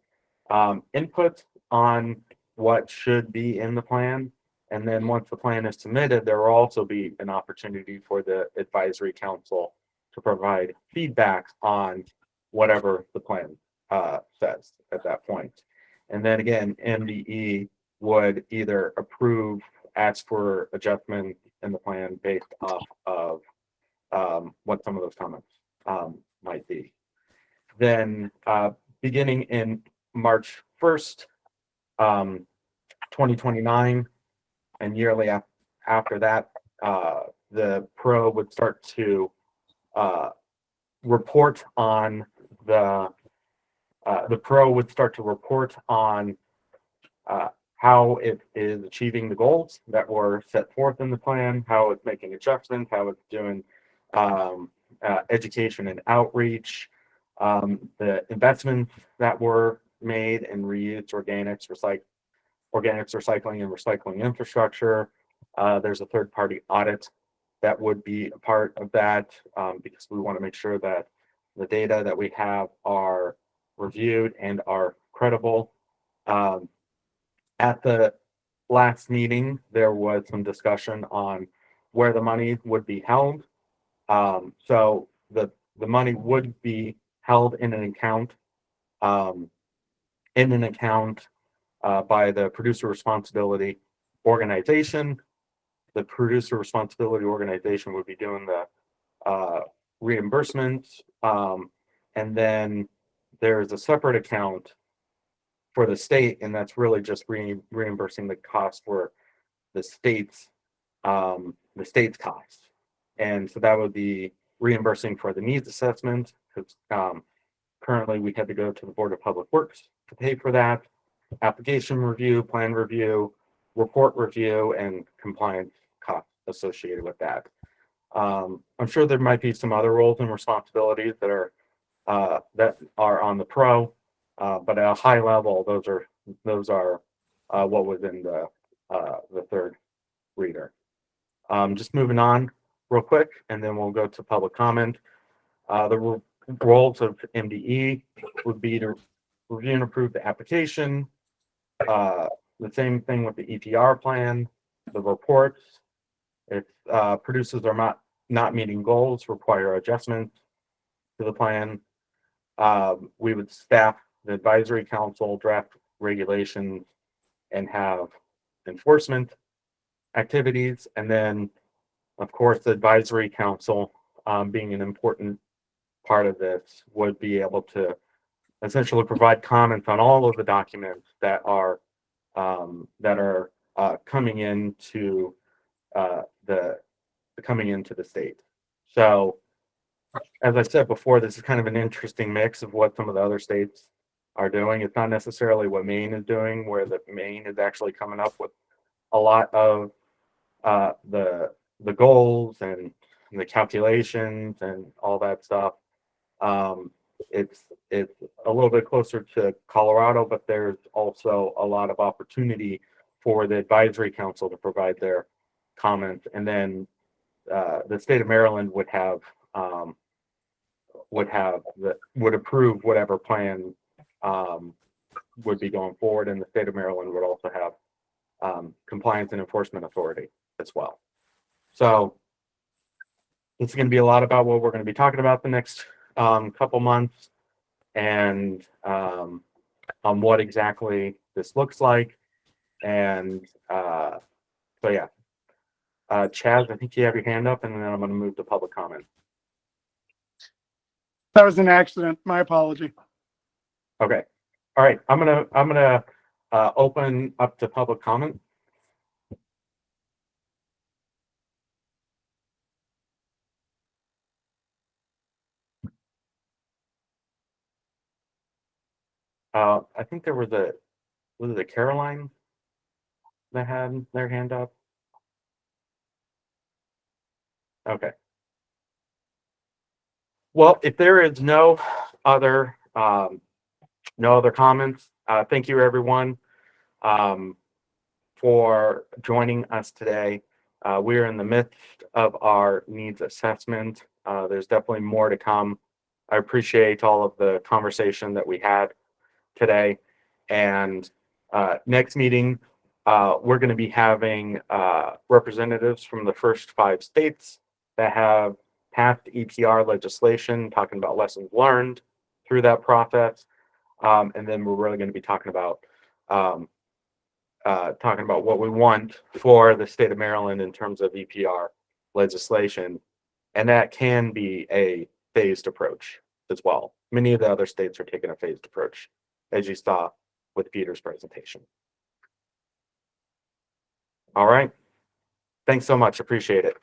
input on what should be in the plan. And then once the plan is submitted, there will also be an opportunity for the advisory council to provide feedback on whatever the plan says at that point. And then again, MDE would either approve, ask for adjustment in the plan based off of what some of those comments might be. Then beginning in March 1st, 2029, and yearly after that, the pro would start to report on the pro would start to report on how it is achieving the goals that were set forth in the plan, how it's making adjustments, how it's doing education and outreach, the investments that were made in reuse, organics, recycling, and recycling infrastructure. There's a third-party audit that would be a part of that because we want to make sure that the data that we have are reviewed and are credible. At the last meeting, there was some discussion on where the money would be held. So the money would be held in an account by the producer responsibility organization. The producer responsibility organization would be doing the reimbursements, and then there's a separate account for the state, and that's really just reimbursing the cost for the state's costs. And so that would be reimbursing for the needs assessment, because currently we had to go to the Board of Public Works to pay for that, application review, plan review, report review, and compliance costs associated with that. I'm sure there might be some other roles and responsibilities that are on the pro, but at a high level, those are what was in the third reader. Just moving on real quick, and then we'll go to public comment. The roles of MDE would be to review and approve the application. The same thing with the EPR plan, the reports. If producers are not meeting goals, require adjustments to the plan. We would staff the advisory council, draft regulations, and have enforcement activities. And then, of course, the advisory council, being an important part of this, would be able to essentially provide comments on all of the documents that are coming into the state. So, as I said before, this is kind of an interesting mix of what some of the other states are doing. It's not necessarily what Maine is doing, where the Maine is actually coming up with a lot of the goals and the calculations and all that stuff. It's a little bit closer to Colorado, but there's also a lot of opportunity for the advisory council to provide their comments, and then the state of Maryland would approve whatever plan would be going forward, and the state of Maryland would also have compliance and enforcement authority as well. So it's going to be a lot about what we're going to be talking about the next couple months, and on what exactly this looks like. And so yeah, Chaz, I think you have your hand up, and then I'm going to move to public comment. That was an accident. My apology. Okay. All right. I'm gonna open up to public comment. I think there was a Caroline that had their hand up? Okay. Well, if there is no other comments, thank you everyone for joining us today. We're in the midst of our needs assessment. There's definitely more to come. I appreciate all of the conversation that we had today. And next meeting, we're going to be having representatives from the first 5 states that have passed EPR legislation, talking about lessons learned through that process. And then we're really going to be talking about what we want for the state of Maryland in terms of EPR legislation. And that can be a phased approach as well. Many of the other states are taking a phased approach, as you saw with Peter's presentation. All right. Thanks so much. Appreciate it.